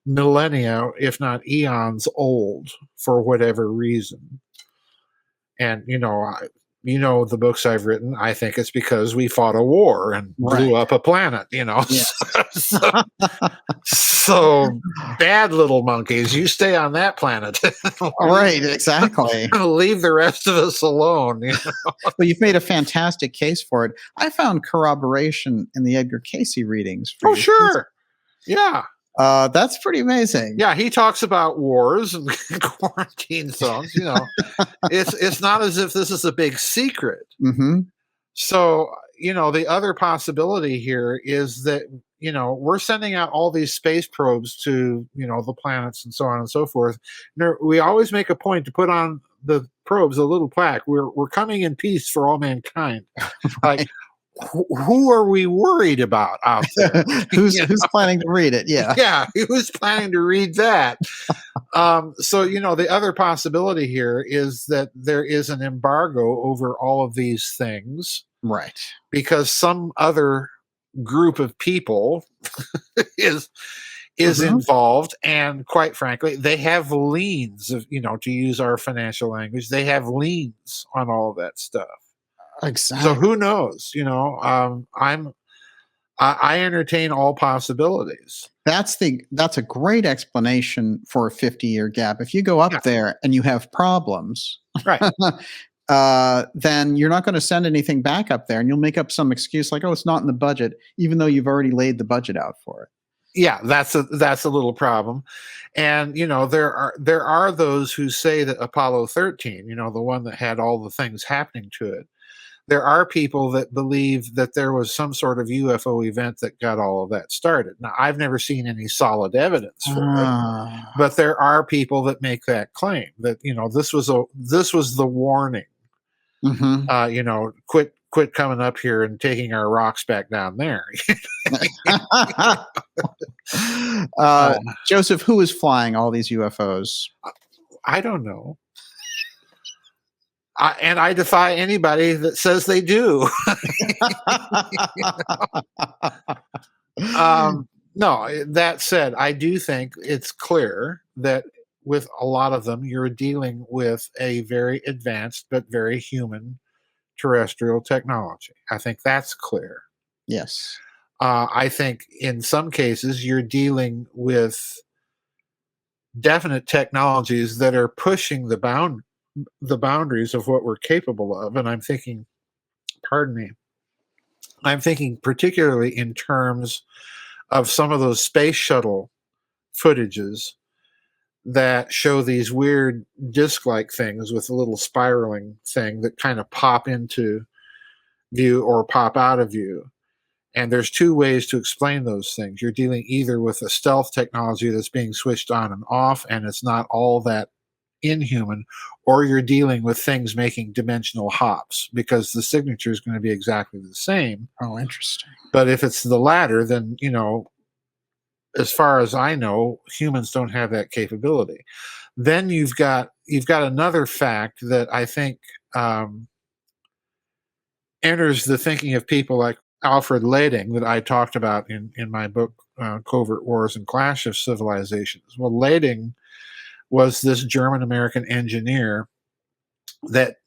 millennia, if not eons old for whatever reason. And, the books I've written, I think it's because we fought a war and blew Right. up a planet, Yes. So bad little monkeys, you stay on that planet. Right, exactly. Leave the rest of us alone. Well, you've made a fantastic case for it. I found corroboration in the Edgar Casey readings for Oh, you. sure. Yeah. That's pretty amazing. Yeah, he talks about wars and quarantine zones. It's not as if this is a big secret. Mm-hmm. So, the other possibility here is that, we're sending out all these space probes to, the planets and so on and so forth. We always make a point to put on the probes a little plaque. We're coming in peace for all mankind. Right. Like, who are we worried about out there? Who's planning to read it? Yeah. Yeah, who's planning to read that? So, the other possibility here is that there is an embargo over all of these things. Right. Because some other group of people is involved, and quite frankly, they have liens of, to use our financial language, they have liens on all of that stuff. Exactly. So who knows? I entertain all possibilities. That's a great explanation for a 50-year gap. If you go up there and you have problems, right, then you're not going to send anything back up there, and you'll make up some excuse like, "Oh, it's not in the budget," even though you've already laid the budget out for it. Yeah, that's a little problem. And there are those who say that Apollo 13, the one that had all the things happening to it, there are people that believe that there was some sort of UFO event that got all of that started. Now, I've never seen any solid evidence for it, but there are people that make that claim that this was the warning. Mm-hmm. Quit coming up here and taking our rocks back down there. Joseph, who is flying all these UFOs? I don't know. And I defy anybody that says they do. No, that said, I do think it's clear that with a lot of them, you're dealing with a very advanced but very human terrestrial technology. I think that's clear. Yes. I think in some cases you're dealing with definite technologies that are pushing the boundaries of what we're capable of. And I'm thinking particularly in terms of some of those space shuttle footages that show these weird disc-like things with a little spiraling thing that kind of pop into view or pop out of view. And there's two ways to explain those things. You're dealing either with a stealth technology that's being switched on and off, and it's not all that inhuman, or you're dealing with things making dimensional hops because the signature is going to be exactly the same. Oh, interesting. But if it's the latter, then, as far as I know, humans don't have that capability. Then you've got another fact that I think enters the thinking of people like Alfred Lading that I talked about in my book, Covert Wars and Clash of Civilizations. Well, Lading was this German-American engineer that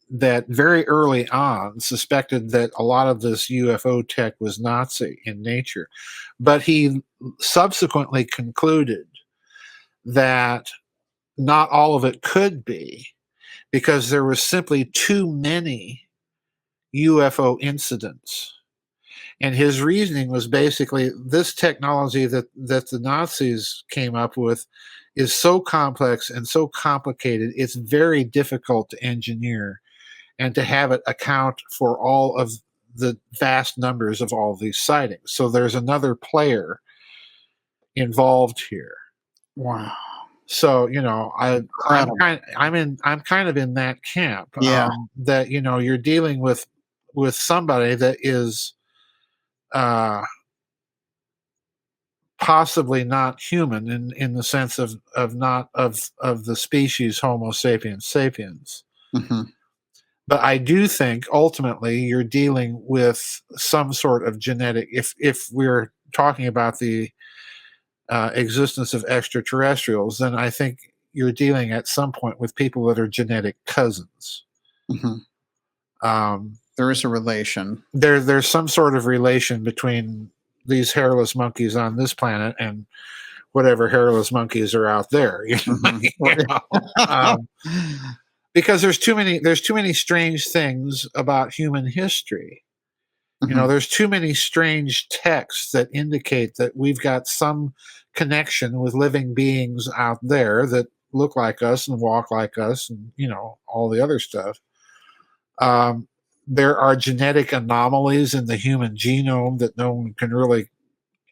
very early on suspected that a lot of this UFO tech was Nazi in nature. But he subsequently concluded that not all of it could be, because there was simply too many UFO incidents. And his reasoning was basically this technology that the Nazis came up with is so complex and so complicated, it's very difficult to engineer and to have it account for all of the vast numbers of all these sightings. So there's another player involved here. Wow. So, I'm kind of in that camp. Yeah. That, you're dealing with somebody that is possibly not human in the sense of not of the species Homo sapiens sapiens. Mm-hmm. But I do think ultimately you're dealing with some sort of genetic, if we're talking about the existence of extraterrestrials, then I think you're dealing at some point with people that are genetic cousins. There is a relation. There's some sort of relation between these hairless monkeys on this planet and whatever hairless monkeys are out there. Because there's too many strange things about human history. There's too many strange texts that indicate that we've got some connection with living beings out there that look like us and walk like us and, all the other stuff. There are genetic anomalies in the human genome that no one can really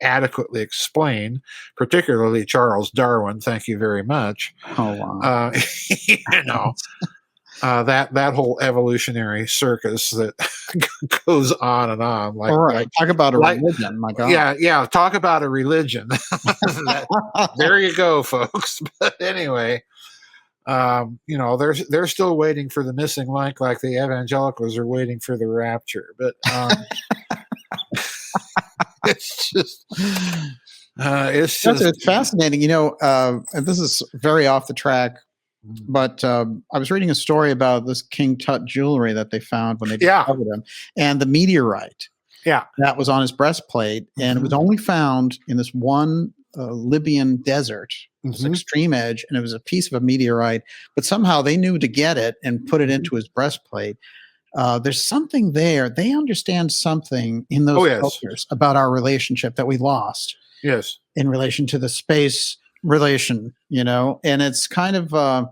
adequately explain, particularly Charles Darwin. Thank you very much. Oh, wow. That whole evolutionary circus that goes on and on. Talk about a religion, my God. Yeah. Talk about a religion. There you go, folks. But anyway, they're still waiting for the missing link, like the evangelicals are waiting for the rapture. But it's fascinating. And this is very off the track. But I was reading a story about this King Tut jewelry that they found when they discovered him, and the meteorite that was on his breastplate, and it was only found in this one Libyan desert, this extreme edge, and it was a piece of a meteorite. But somehow they knew to get it and put it into his breastplate. There's something there. They understand something in those cultures about our relationship that we lost. Yes, in relation to the space relation, and it's kind of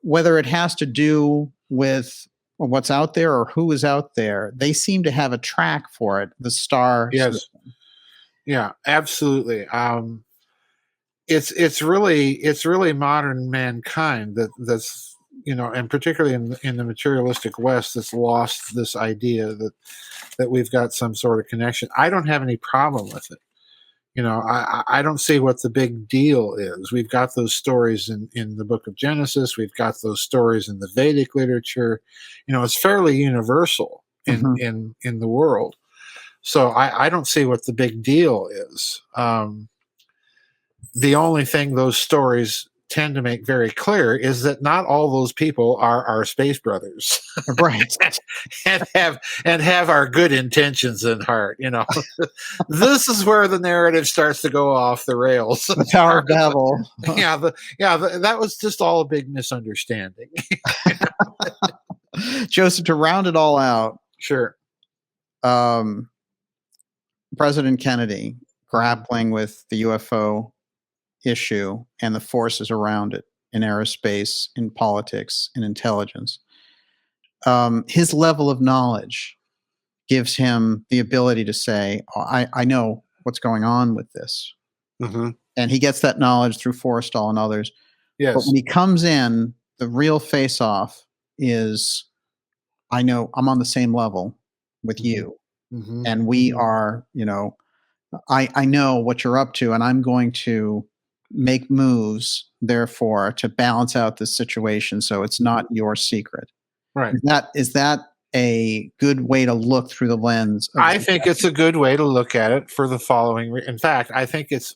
whether it has to do with what's out there or who is out there. They seem to have a track for it. The star. Yes. System. Yeah, absolutely. It's really modern mankind that's and particularly in the materialistic West that's lost this idea that we've got some sort of connection. I don't have any problem with it. I don't see what the big deal is. We've got those stories in the book of Genesis. We've got those stories in the Vedic literature. It's fairly universal in the world. So I don't see what the big deal is. The only thing those stories tend to make very clear is that not all those people are our space brothers, right? and have our good intentions in heart. This is where the narrative starts to go off the rails. The Tower of Babel. That was just all a big misunderstanding. Joseph, to round it all out, sure. President Kennedy grappling with the UFO issue and the forces around it in aerospace, in politics, in intelligence. His level of knowledge gives him the ability to say, I know what's going on with this. And he gets that knowledge through Forrestal and others. Yes. But when he comes in, the real face-off is, I know I'm on the same level with you. And we are, I know what you're up to, and I'm going to make moves, therefore, to balance out this situation so it's not your secret. Right. Is that a good way to look through the lens? I think it's a good way to look at it for the following. In fact, I think it's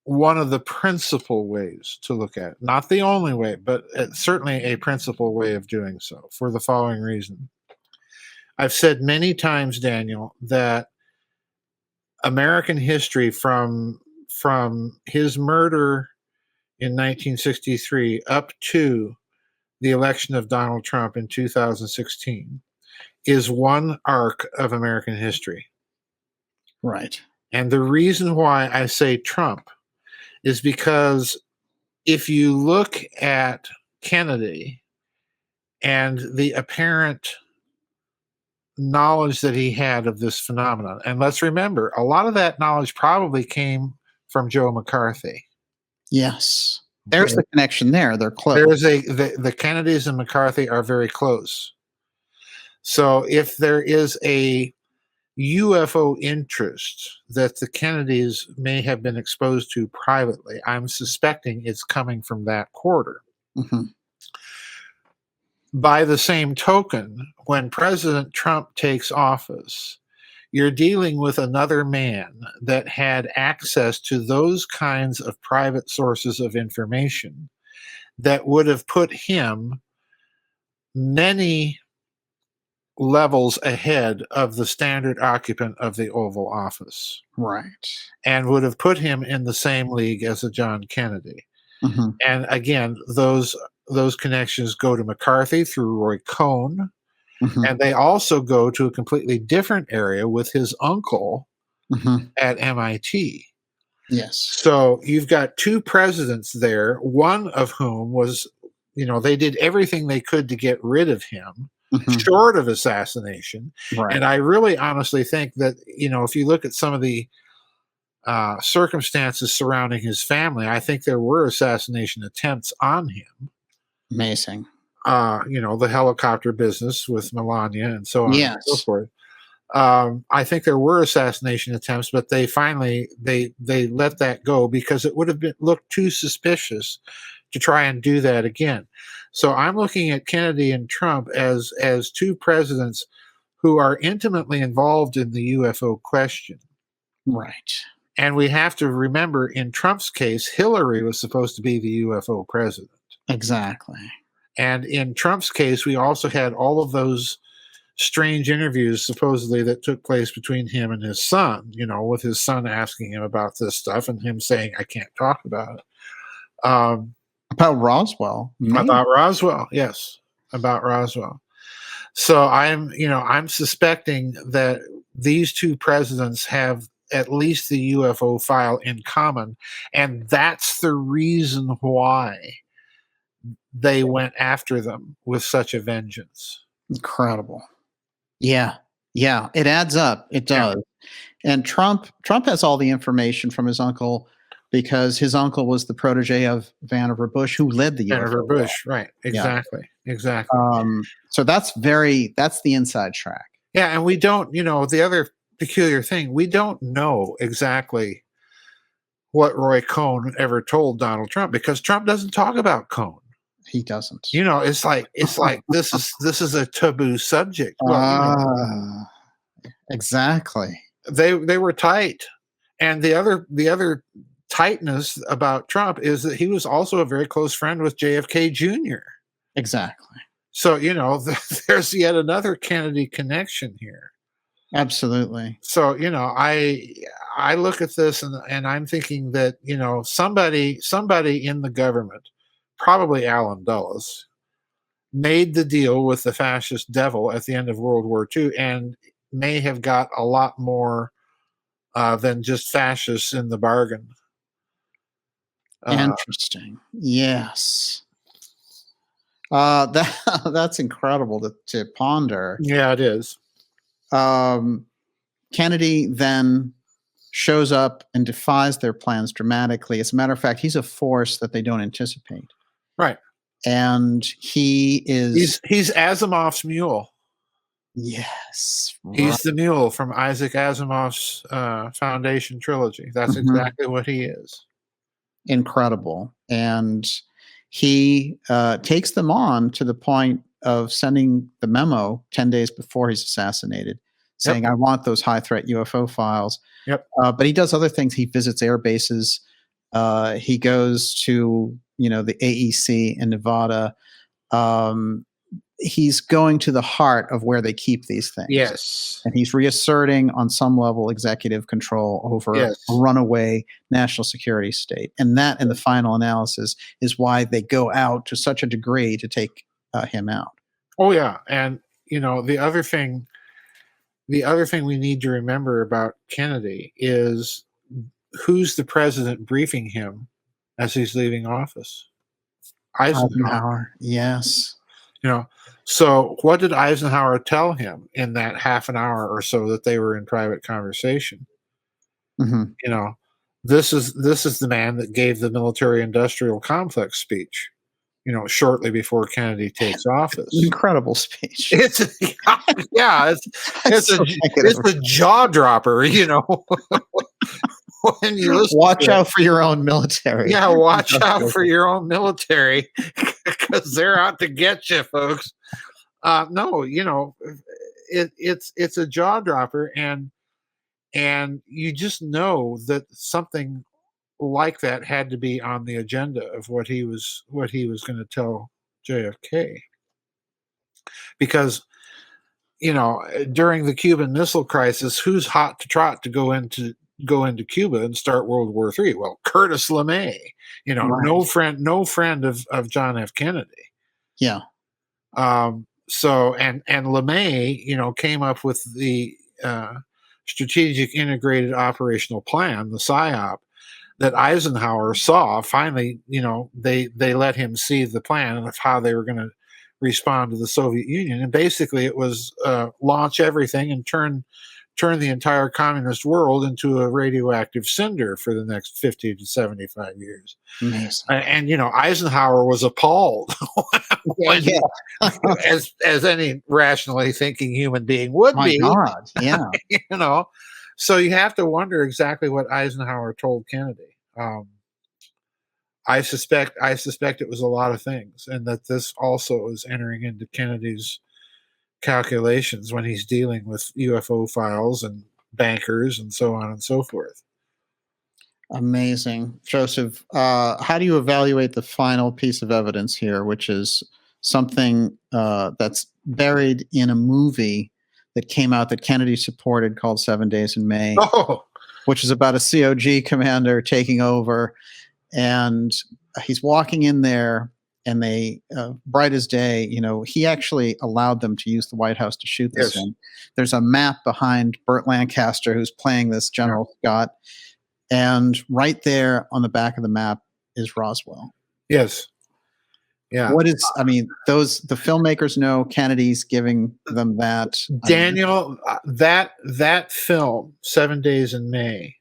one of the principal ways to look at it. Not the only way, but certainly a principal way of doing so for the following reason. I've said many times, Daniel, that American history from his murder in 1963 up to the election of Donald Trump in 2016 is one arc of American history. Right. And the reason why I say Trump is because if you look at Kennedy and the apparent knowledge that he had of this phenomenon, and let's remember, a lot of that knowledge probably came from Joe McCarthy. Yes. There's the connection there. They're close. The Kennedys and McCarthy are very close. So if there is a UFO interest that the Kennedys may have been exposed to privately, I'm suspecting it's coming from that quarter. by the same token, when President Trump takes office, you're dealing with another man that had access to those kinds of private sources of information that would have put him many levels ahead of the standard occupant of the Oval Office, Right. and would have put him in the same league as a John Kennedy. Hmm. And again, those connections go to McCarthy through Roy Cohn, Hmm. and they also go to a completely different area with his uncle Hmm. at MIT. Yes. So you've got two presidents there, one of whom was, they did everything they could to get rid of him, Hmm. short of assassination. Right. And I really honestly think that, if you look at some of the circumstances surrounding his family, I think there were assassination attempts on him. Amazing. The helicopter business with Melania and so on and so Yes. forth. I think there were assassination attempts, but they finally they let that go because it would have looked too suspicious to try and do that again. So I'm looking at Kennedy and Trump as two presidents who are intimately involved in the UFO question. Right. And we have to remember, in Trump's case, Hillary was supposed to be the UFO president. Exactly. And in Trump's case, we also had all of those strange interviews supposedly that took place between him and his son, with his son asking him about this stuff and him saying, I can't talk about it. About Roswell. About Roswell, yes, about Roswell. So I'm suspecting that these two presidents have at least the UFO file in common, and that's the reason why they went after them with such a vengeance. Incredible. Yeah. Yeah. It adds up. It does. Yeah. And Trump has all the information from his uncle because his uncle was the protege of Vannevar Bush, who led the UFO. Vannevar Bush, right? Exactly. Yeah. Exactly. So that's the inside track. Yeah, and we don't, the other peculiar thing, we don't know exactly what Roy Cohn ever told Donald Trump, because Trump doesn't talk about Cohn. He doesn't. It's like this is a taboo subject. Well, exactly. They were tight, and the other tightness about Trump is that he was also a very close friend with JFK Jr. Exactly. So there's yet another Kennedy connection here. Absolutely. So I look at this and I'm thinking that somebody in the government, probably Allen Dulles, made the deal with the fascist devil at the end of World War II and may have got a lot more than just fascists in the bargain. Interesting. Yes. That's incredible to ponder. Yeah, it is. Kennedy then shows up and defies their plans dramatically. As a matter of fact, he's a force that they don't anticipate. Right. And he's Asimov's mule. Yes. He's the mule from Isaac Asimov's Foundation trilogy. That's exactly what he is. Incredible. And he takes them on to the point of sending the memo 10 days before he's assassinated, saying, I want those high threat UFO files. Yep. But he does other things. He visits air bases. He goes to, the AEC in Nevada. He's going to the heart of where they keep these things. Yes. And he's reasserting on some level executive control over a runaway national security state. And that, in the final analysis, is why they go out to such a degree to take him out. Oh, yeah. And, the other thing we need to remember about Kennedy is who's the president briefing him as he's leaving office? Eisenhower. Yes. So what did Eisenhower tell him in that half an hour or so that they were in private conversation? Mm-hmm. This is the man that gave the military-industrial complex speech, shortly before Kennedy takes office. Incredible speech. It's a jaw dropper, when you listen Watch to it. out for your own military. Yeah, watch out for your own military because they're out to get you, folks. No, it's a jaw dropper, and you just know that something like that had to be on the agenda of what he was going to tell JFK, because during the Cuban Missile Crisis, who's hot to trot to go into Cuba and start World War III? Well, Curtis LeMay, no friend of John F. Kennedy. Yeah. So and LeMay, came up with the Strategic Integrated Operational Plan, the PSYOP, that Eisenhower saw. Finally, they let him see the plan of how they were going to respond to the Soviet Union, and basically it was launch everything and turn the entire communist world into a radioactive cinder for the next 50 to 75 years. Amazing. And Eisenhower was appalled when as any rationally thinking human being would My be. God, yeah. So you have to wonder exactly what Eisenhower told Kennedy. I suspect it was a lot of things, and that this also is entering into Kennedy's calculations when he's dealing with UFO files and bankers and so on and so forth. Amazing. Joseph, how do you evaluate the final piece of evidence here, which is something that's buried in a movie that came out that Kennedy supported called 7 Days in May, which is about a COG commander taking over, and he's walking in there, and they, bright as day, he actually allowed them to use the White House to shoot this in. There's a map behind Burt Lancaster, who's playing this General Scott, and right there on the back of the map is Roswell. Yes. Yeah. The filmmakers know Kennedy's giving them that. Daniel, that film, 7 Days in May,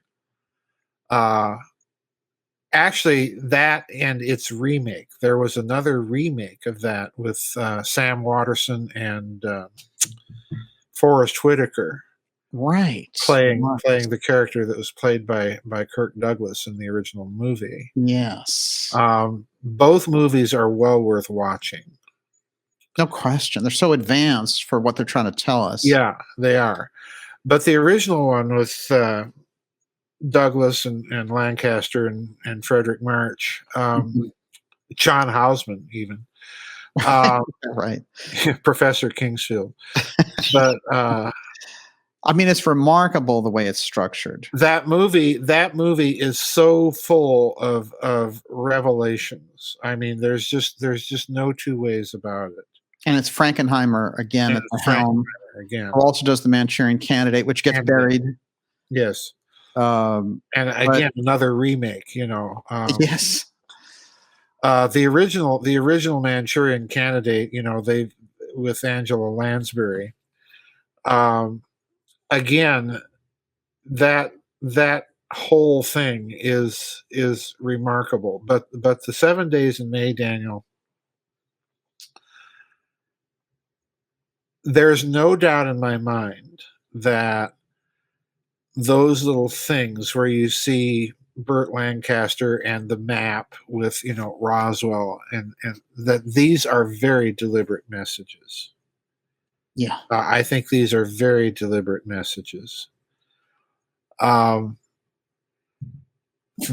actually, that and its remake. There was another remake of that with Sam Waterston and Forrest Whitaker, right, playing the character that was played by Kirk Douglas in the original movie. Yes. Both movies are well worth watching. No question. They're so advanced for what they're trying to tell us. Yeah, they are. But the original one with Douglas and Lancaster and Frederick March, John Hausman even, right, Professor Kingsfield. But it's remarkable the way it's structured. That movie is so full of revelations. There's just no two ways about it. And it's Frankenheimer again at the helm. Again, who also does the Manchurian Candidate, which gets buried. Yes. And again, another remake. Yes. The original Manchurian Candidate. They with Angela Lansbury. Again, that whole thing is remarkable. But the 7 Days in May, Daniel, there's no doubt in my mind that those little things where you see Burt Lancaster and the map with Roswell and that these are very deliberate messages. Yeah. I think these are very deliberate messages. The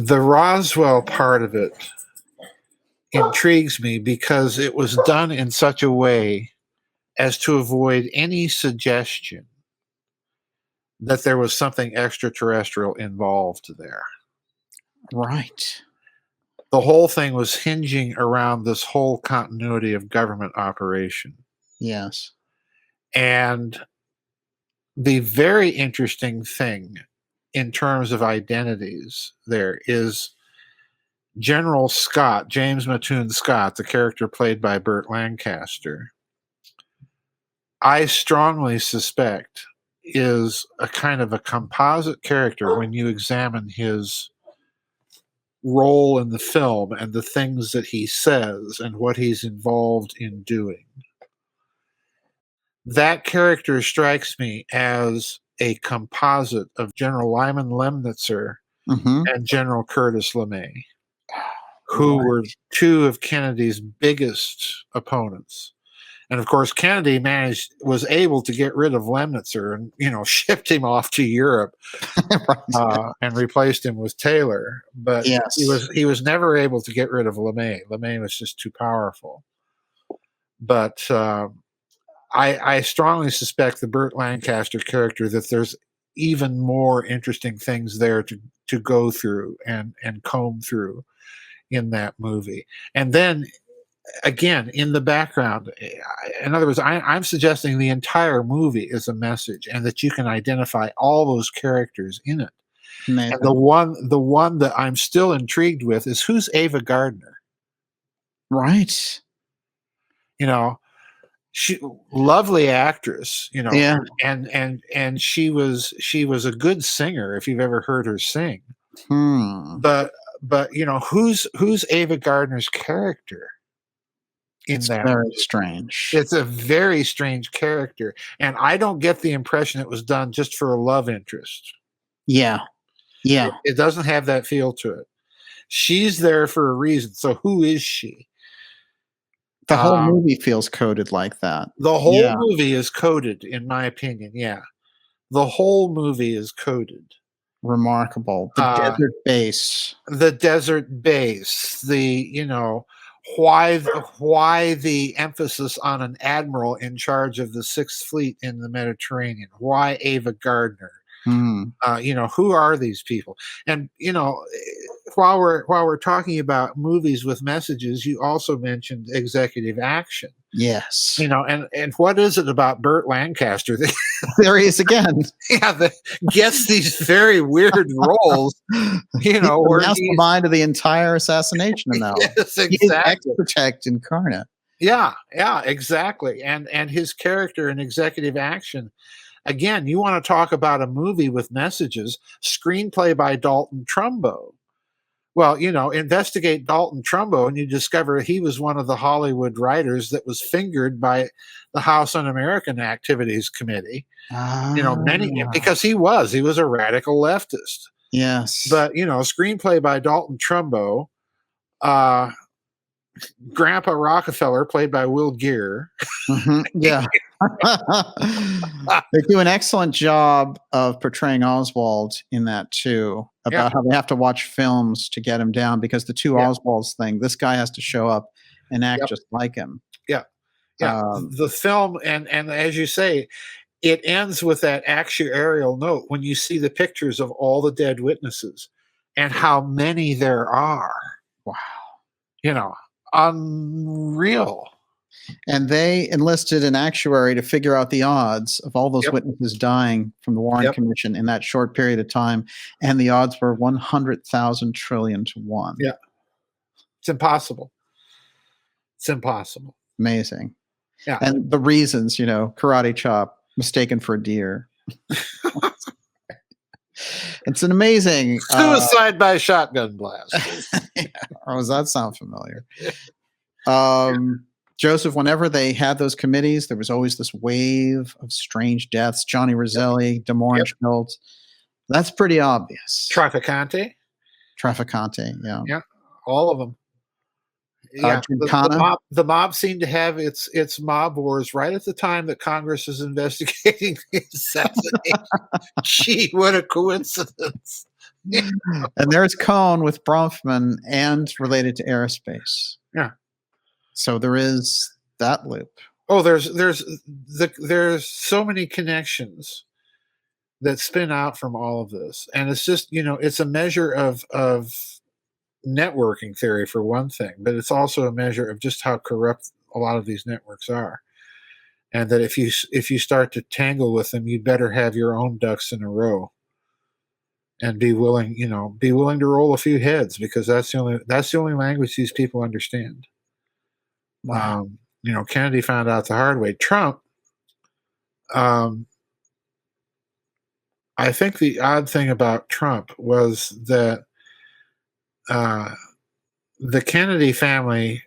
Roswell part of it intrigues me because it was done in such a way as to avoid any suggestion that there was something extraterrestrial involved there. Right. The whole thing was hinging around this whole continuity of government operation. Yes. And the very interesting thing in terms of identities there is General Scott, James Mattoon Scott, the character played by Burt Lancaster, I strongly suspect is a kind of a composite character when you examine his role in the film and the things that he says and what he's involved in doing. That character strikes me as a composite of General Lyman Lemnitzer and General Curtis LeMay, who Right. were two of Kennedy's biggest opponents. And of course, Kennedy was able to get rid of Lemnitzer and, shipped him off to Europe Right. and replaced him with Taylor. But Yes. he was never able to get rid of LeMay. LeMay was just too powerful. But I strongly suspect the Burt Lancaster character that there's even more interesting things there to go through and comb through in that movie. And then again, in the background, in other words, I'm suggesting the entire movie is a message, and that you can identify all those characters in it. And the Amazing. one that I'm still intrigued with is, who's Ava Gardner? Right. She lovely actress, Yeah. and she was a good singer if you've ever heard her sing. Hmm. But who's Ava Gardner's character in It's that very movie? strange. It's a very strange character, and I don't get the impression it was done just for a love interest. Yeah. Yeah. It doesn't have that feel to it. She's there for a reason. So who is she? The whole Um, movie feels coded like that. the whole Yeah. movie is coded, in my opinion. Yeah, the whole movie is coded. Remarkable. The desert base. The desert base. Why the emphasis on an admiral in charge of the Sixth Fleet in the Mediterranean? Why Ava Gardner? Hmm. Who are these people? And while we're talking about movies with messages, you also mentioned executive action. Yes. And what is it about Burt Lancaster that There he is again. that gets these very weird roles? He's the Where mastermind of the entire assassination analysis. yes, He is exactly. Ex-Protect incarnate. Yeah, exactly. And his character in executive action. Again, you want to talk about a movie with messages, screenplay by Dalton Trumbo. Well, investigate Dalton Trumbo and you discover he was one of the Hollywood writers that was fingered by the House Un-American Activities Committee. Because he was a radical leftist. Yes. But, screenplay by Dalton Trumbo, Grandpa Rockefeller, played by Will Geer. Yeah. They do an excellent job of portraying Oswald in that too, about how they have to watch films to get him down, because the two Oswalds thing, this guy has to show up and act just like him. Yeah. The film, and as you say, it ends with that actuarial note when you see the pictures of all the dead witnesses and how many there are. Wow. Unreal. And they enlisted an actuary to figure out the odds of all those witnesses dying from the Warren Commission in that short period of time. And the odds were 100,000 trillion to 1. Yeah. It's impossible. It's impossible. Amazing. Yeah. And the reasons, karate chop, mistaken for a deer. It's an amazing suicide by shotgun blast. Or does that sound familiar? Joseph, whenever they had those committees, there was always this wave of strange deaths. Johnny Roselli, DeMoranchild. That's pretty obvious. Trafficante, yeah. Yeah, all of them. Yeah, the mob seemed to have its mob wars right at the time that Congress is investigating the assassination. Gee, what a coincidence. And there's Cohn with Bronfman and related to Aerospace. Yeah. So there is that loop. Oh, there's so many connections that spin out from all of this. And it's just, it's a measure of networking theory for one thing, but it's also a measure of just how corrupt a lot of these networks are. And that if you start to tangle with them, you'd better have your own ducks in a row and be willing to roll a few heads, because that's the only language these people understand. Wow. Kennedy found out the hard way. Trump, I think the odd thing about Trump was that the Kennedy family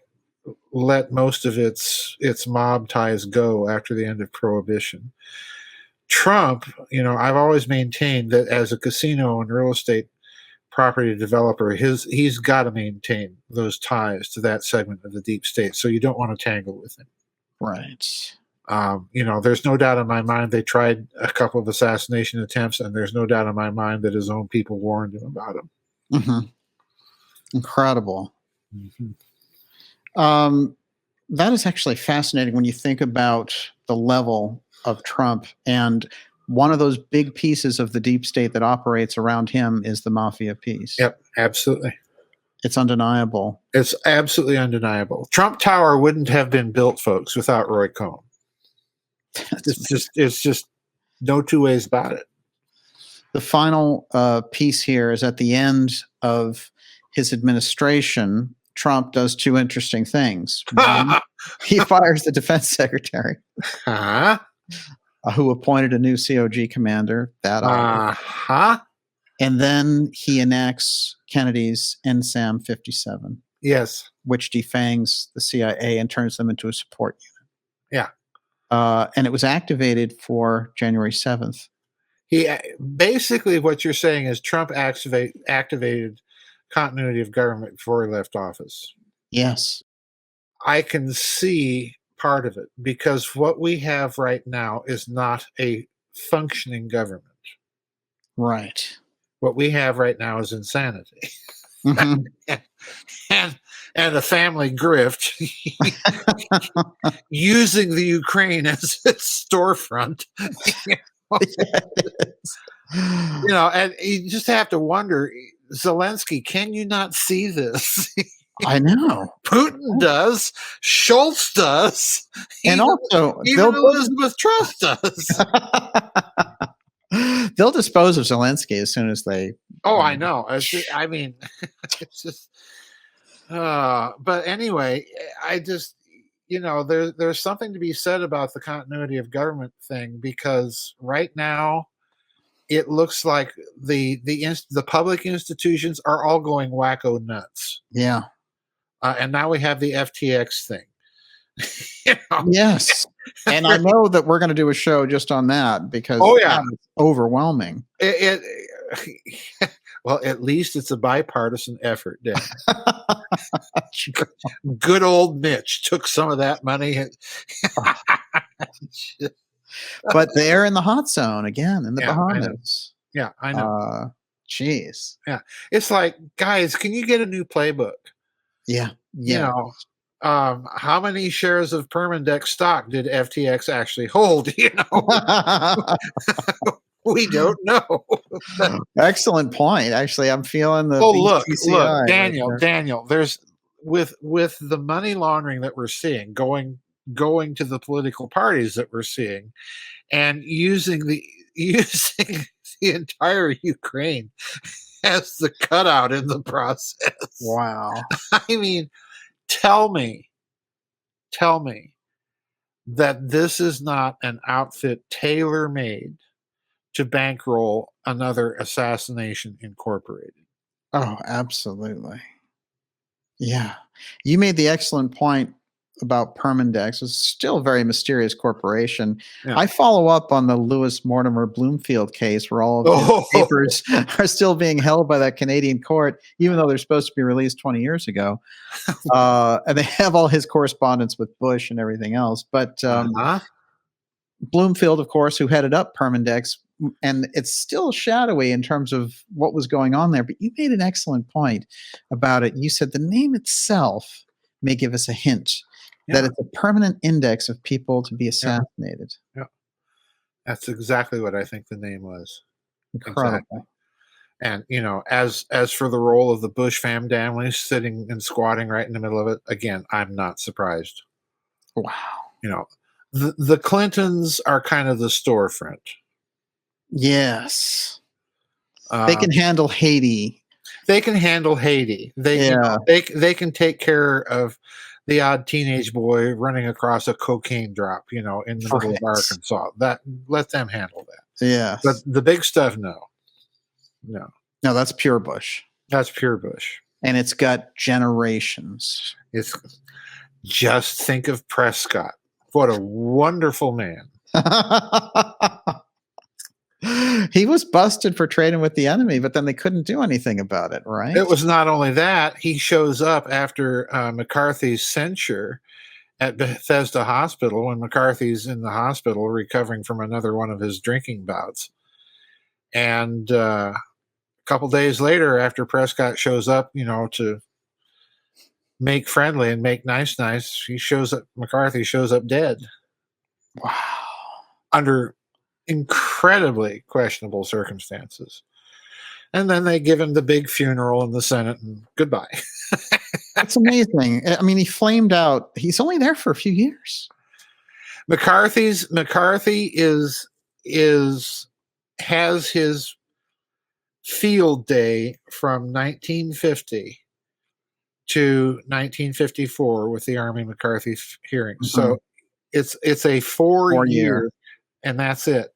let most of its mob ties go after the end of Prohibition. Trump, I've always maintained that as a casino and real estate property developer, he's got to maintain those ties to that segment of the deep state. So you don't want to tangle with him. Right. There's no doubt in my mind they tried a couple of assassination attempts, and there's no doubt in my mind that his own people warned him about them. Mm-hmm. Incredible. Mm-hmm. That is actually fascinating when you think about the level of Trump. And one of those big pieces of the deep state that operates around him is the mafia piece. Yep, absolutely. It's undeniable. It's absolutely undeniable. Trump Tower wouldn't have been built, folks, without Roy Cohn. It's just no two ways about it. The final piece here is at the end of his administration. Trump does two interesting things. One, he fires the defense secretary, who appointed a new COG commander. And then he enacts Kennedy's NSAM 57. Yes. Which defangs the CIA and turns them into a support unit. Yeah. And it was activated for January 7th. Basically what you're saying is Trump activated continuity of government before he left office. Yes. I can see part of it, because what we have right now is not a functioning government. Right. What we have right now is insanity. Mm-hmm. and a family grift using the Ukraine as its storefront. And you just have to wonder, Zelensky, can you not see this? I know. Putin does. Schultz does. And also, even Elizabeth Truss does. They'll dispose of Zelensky as soon as they. Oh, I know. I mean, it's just. But anyway, I just, there's something to be said about the continuity of government thing, because right now, it looks like the public institutions are all going wacko nuts. Yeah. And now we have the FTX thing. Yes. And I know that we're going to do a show just on that, because it's overwhelming. Well, at least it's a bipartisan effort, Dan. Good old Mitch took some of that money. But they're in the hot zone again in the Bahamas. Yeah, I know. Jeez. Yeah. It's like, guys, can you get a new playbook? Yeah. How many shares of Permandex stock did FTX actually hold? We don't know. Excellent point. Actually, I'm feeling the. Look, Daniel. There's with the money laundering that we're seeing going to the political parties that we're seeing, and using the entire Ukraine as the cutout in the process. Wow. I mean, tell me that this is not an outfit tailor-made to bankroll another Assassination Incorporated. Oh, absolutely. Yeah. You made the excellent point about Permandex. It's still a very mysterious corporation. Yeah. I follow up on the Lewis Mortimer Bloomfield case, where all of the papers are still being held by that Canadian court, even though they're supposed to be released 20 years ago. And they have all his correspondence with Bush and everything else. But Bloomfield, of course, who headed up Permandex, and it's still shadowy in terms of what was going on there. But you made an excellent point about it. You said the name itself may give us a hint that it's a permanent index of people to be assassinated. Yeah. That's exactly what I think the name was. Incredible. Exactly. And, as for the role of the Bush family sitting and squatting right in the middle of it, again, I'm not surprised. Wow. The Clintons are kind of the storefront. Yes. They can handle Haiti. They can handle Haiti. They can take care of the odd teenage boy running across a cocaine drop, in the middle of Arkansas. Let them handle that. Yeah. But the big stuff, no. No, that's pure Bush. That's pure Bush. And it's got generations. Just think of Prescott. What a wonderful man. He was busted for trading with the enemy, but then they couldn't do anything about it, right? It was not only that, he shows up after McCarthy's censure at Bethesda Hospital when McCarthy's in the hospital recovering from another one of his drinking bouts. And a couple days later, after Prescott shows up, to make friendly and make nice, McCarthy shows up dead. Wow. Under incredibly questionable circumstances. And then they give him the big funeral in the Senate and goodbye. That's amazing. I mean, he flamed out. He's only there for a few years. McCarthy has his field day from 1950 to 1954 with the Army McCarthy hearings. Mm-hmm. So it's a 4 year, and that's it.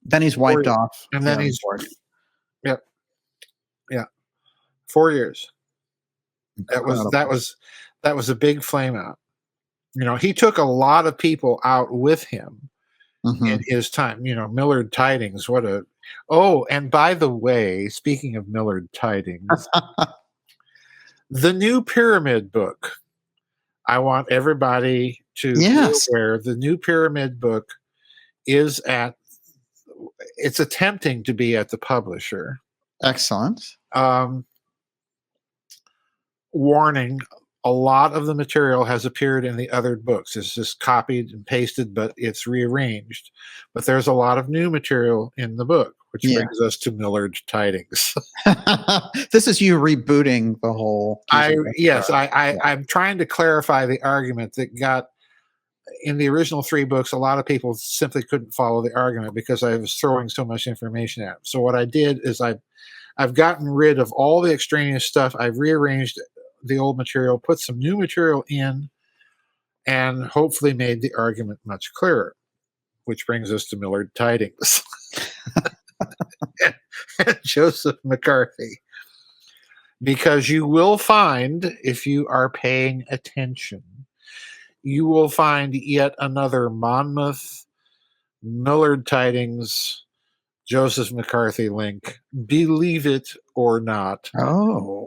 Then he's wiped off. And then he's Yep. Yeah. 4 years. Incredible. That was a big flame out. He took a lot of people out with him in his time. Millard Tydings, and by the way, speaking of Millard Tydings, the new Pyramid book, I want everybody to be aware, the new Pyramid book is it's attempting to be at the publisher. Excellent. Warning, a lot of the material has appeared in the other books. It's just copied and pasted, but it's rearranged. But there's a lot of new material in the book, which brings us to Millard Tydings. This is you rebooting the whole. I'm trying to clarify the argument that got in the original 3 books. A lot of people simply couldn't follow the argument because I was throwing so much information at them. So what I did is I've gotten rid of all the extraneous stuff. I've rearranged the old material, put some new material in, and hopefully made the argument much clearer, which brings us to Millard Tydings and Joseph McCarthy. Because you will find, if you are paying attention, you will find yet another Monmouth, Millard Tydings, Joseph McCarthy link, believe it or not,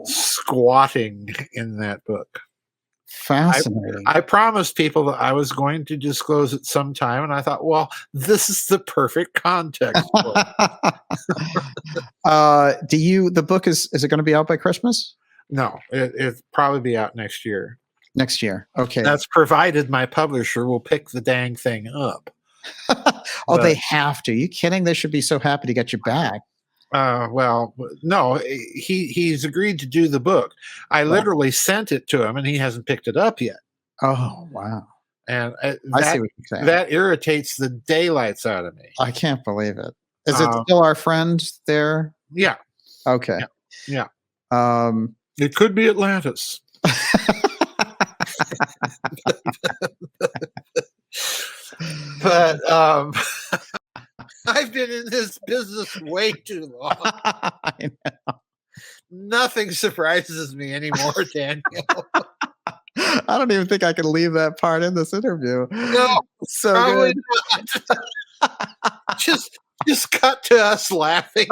squatting in that book. Fascinating. I promised people that I was going to disclose it sometime, and I thought, well, this is the perfect context for it. The book is it going to be out by Christmas? No, it'll probably be out next year. Next year. Okay. That's provided my publisher will pick the dang thing up. They have to. Are you kidding? They should be so happy to get you back. Well, no, he's agreed to do the book. I literally sent it to him, and he hasn't picked it up yet. Oh, wow. And I see what you're saying. That irritates the daylights out of me. I can't believe it. Is it still our friend there? Yeah. Okay. Yeah. It could be Atlantis. But I've been in this business way too long. I know. Nothing surprises me anymore, Daniel. I don't even think I can leave that part in this interview. No, so probably good. Not. Just cut to us laughing.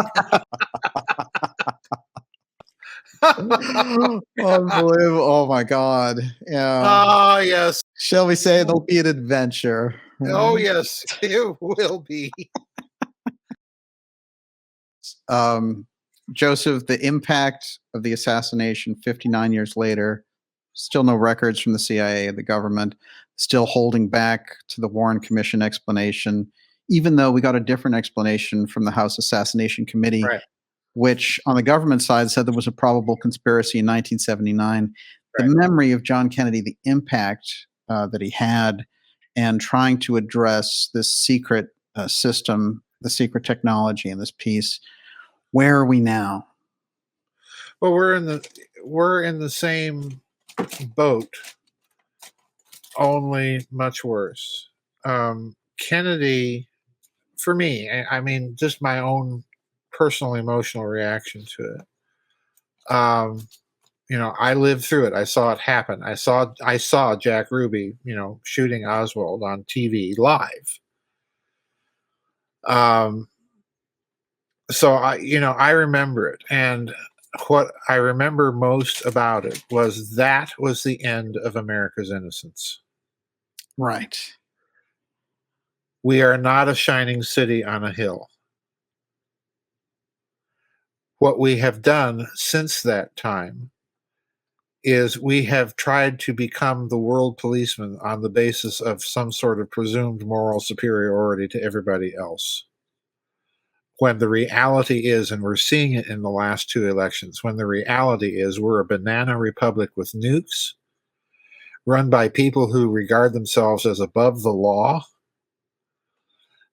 Unbelievable. Oh my God. Yeah. Oh yes. Shall we say it'll be an adventure? Oh yes, it will be. Joseph, the impact of the assassination 59 years later, still no records from the CIA or the government, still holding back to the Warren Commission explanation, even though we got a different explanation from the House Assassination Committee, which on the government side said there was a probable conspiracy in 1979. The memory of John Kennedy, the impact that he had, and trying to address this secret system, the secret technology in this piece. Where are we now? Well, we're in the same boat, only much worse. Kennedy, for me, I mean, just my own personal emotional reaction to it. I lived through it. I saw it happen. I saw Jack Ruby, shooting Oswald on TV live. Um, so I remember it, and what I remember most about it was that was the end of America's innocence. Right. We are not a shining city on a hill. What we have done since that time is we have tried to become the world policeman on the basis of some sort of presumed moral superiority to everybody else. When the reality is, and we're seeing it in the last two elections, when the reality is we're a banana republic with nukes, run by people who regard themselves as above the law.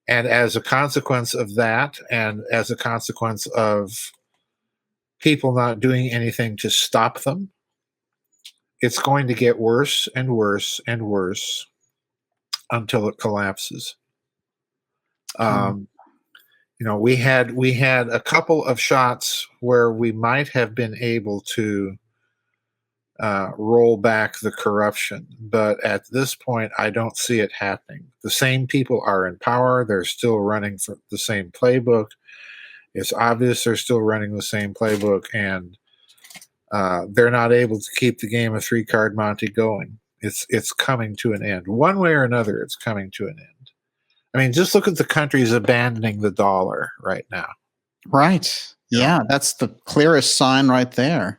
And as a consequence of that, and as a consequence of people not doing anything to stop them, it's going to get worse and worse and worse until it collapses. We had a couple of shots where we might have been able to roll back the corruption, but at this point, I don't see it happening. The same people are in power; they're still running for the same playbook. It's obvious they're still running the same playbook, and they're not able to keep the game of three-card Monte going. It's coming to an end. One way or another, it's coming to an end. I mean, just look at the countries abandoning the dollar right now. Right. Yeah, that's the clearest sign right there.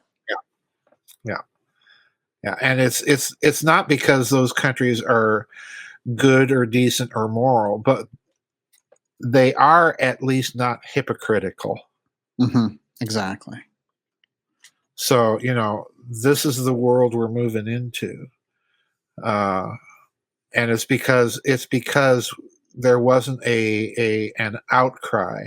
Yeah, and it's not because those countries are good or decent or moral, but they are at least not hypocritical. Mm-hmm. Exactly. So this is the world we're moving into, and it's because there wasn't an outcry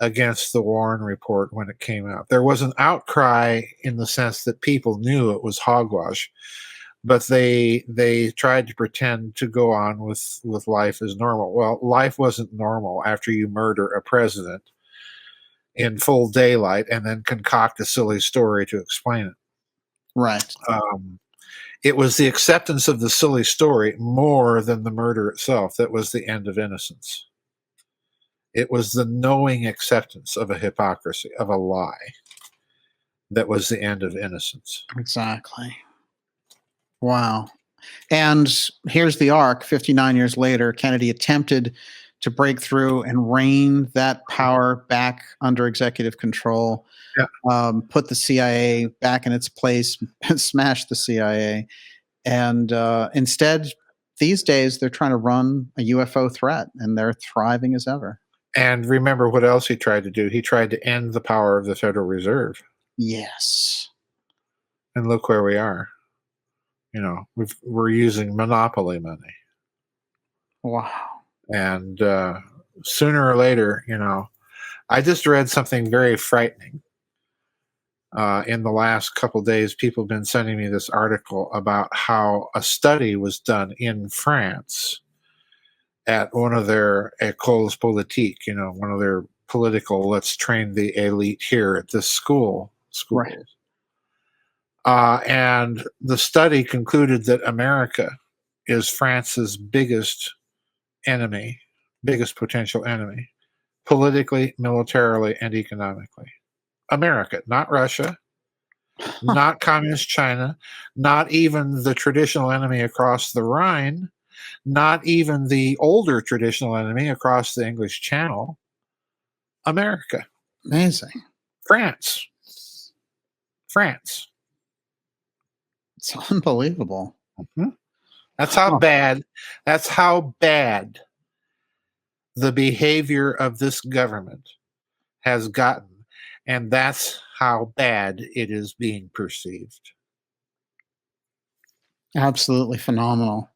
against the Warren report when it came out. There was an outcry in the sense that people knew it was hogwash, but they tried to pretend to go on with life as normal. Well, life wasn't normal after you murder a president in full daylight and then concoct a silly story to explain it. Right. It was the acceptance of the silly story more than the murder itself that was the end of innocence. It was the knowing acceptance of a hypocrisy, of a lie, that was the end of innocence. Exactly. Wow. And here's the arc. 59 years later, Kennedy attempted to break through and rein that power back under executive control, put the CIA back in its place, smash the CIA. And instead, these days, they're trying to run a UFO threat, and they're thriving as ever. And remember what else he tried to do? He tried to end the power of the Federal Reserve. Yes. And look where we are. We're using monopoly money. Wow. And sooner or later, I just read something very frightening. In the last couple of days, people have been sending me this article about how a study was done in France at one of their écoles politiques, one of their political, let's train the elite here at this school. Right. And the study concluded that America is France's biggest enemy, biggest potential enemy, politically, militarily, and economically. America, not Russia, not communist China, not even the traditional enemy across the Rhine, not even the older traditional enemy across the English Channel. America. Amazing. France. It's unbelievable. Mm-hmm. That's how bad the behavior of this government has gotten. And that's how bad it is being perceived. Absolutely phenomenal.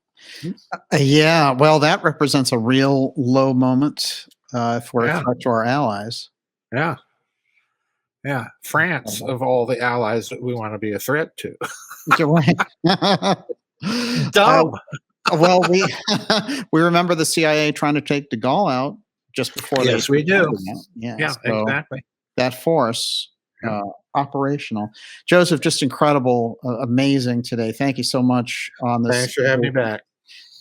Yeah, well, that represents a real low moment if we're a threat to our allies. Yeah. France, of all the allies that we want to be a threat to. You're right. Dumb. Well, we remember the CIA trying to take de Gaulle out just before. Yes, we do. Yeah, so exactly. That force operational. Joseph, just incredible, amazing today. Thank you so much on this. Thanks for having me back.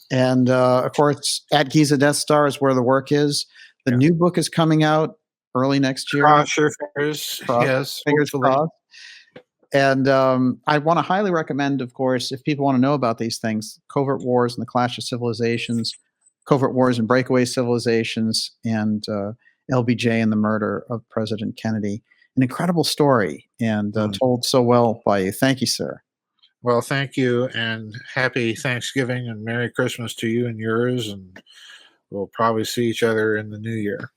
And of course, at Giza Death Star is where the work is. The new book is coming out early next year. Cross your fingers. Yes, fingers hopefully. crossed. And I want to highly recommend, of course, if people want to know about these things, Covert Wars and the Clash of Civilizations, Covert Wars and Breakaway Civilizations, and LBJ and the Murder of President Kennedy. An incredible story, and told so well by you. Thank you, sir. Well, thank you, and happy Thanksgiving and Merry Christmas to you and yours, and we'll probably see each other in the new year.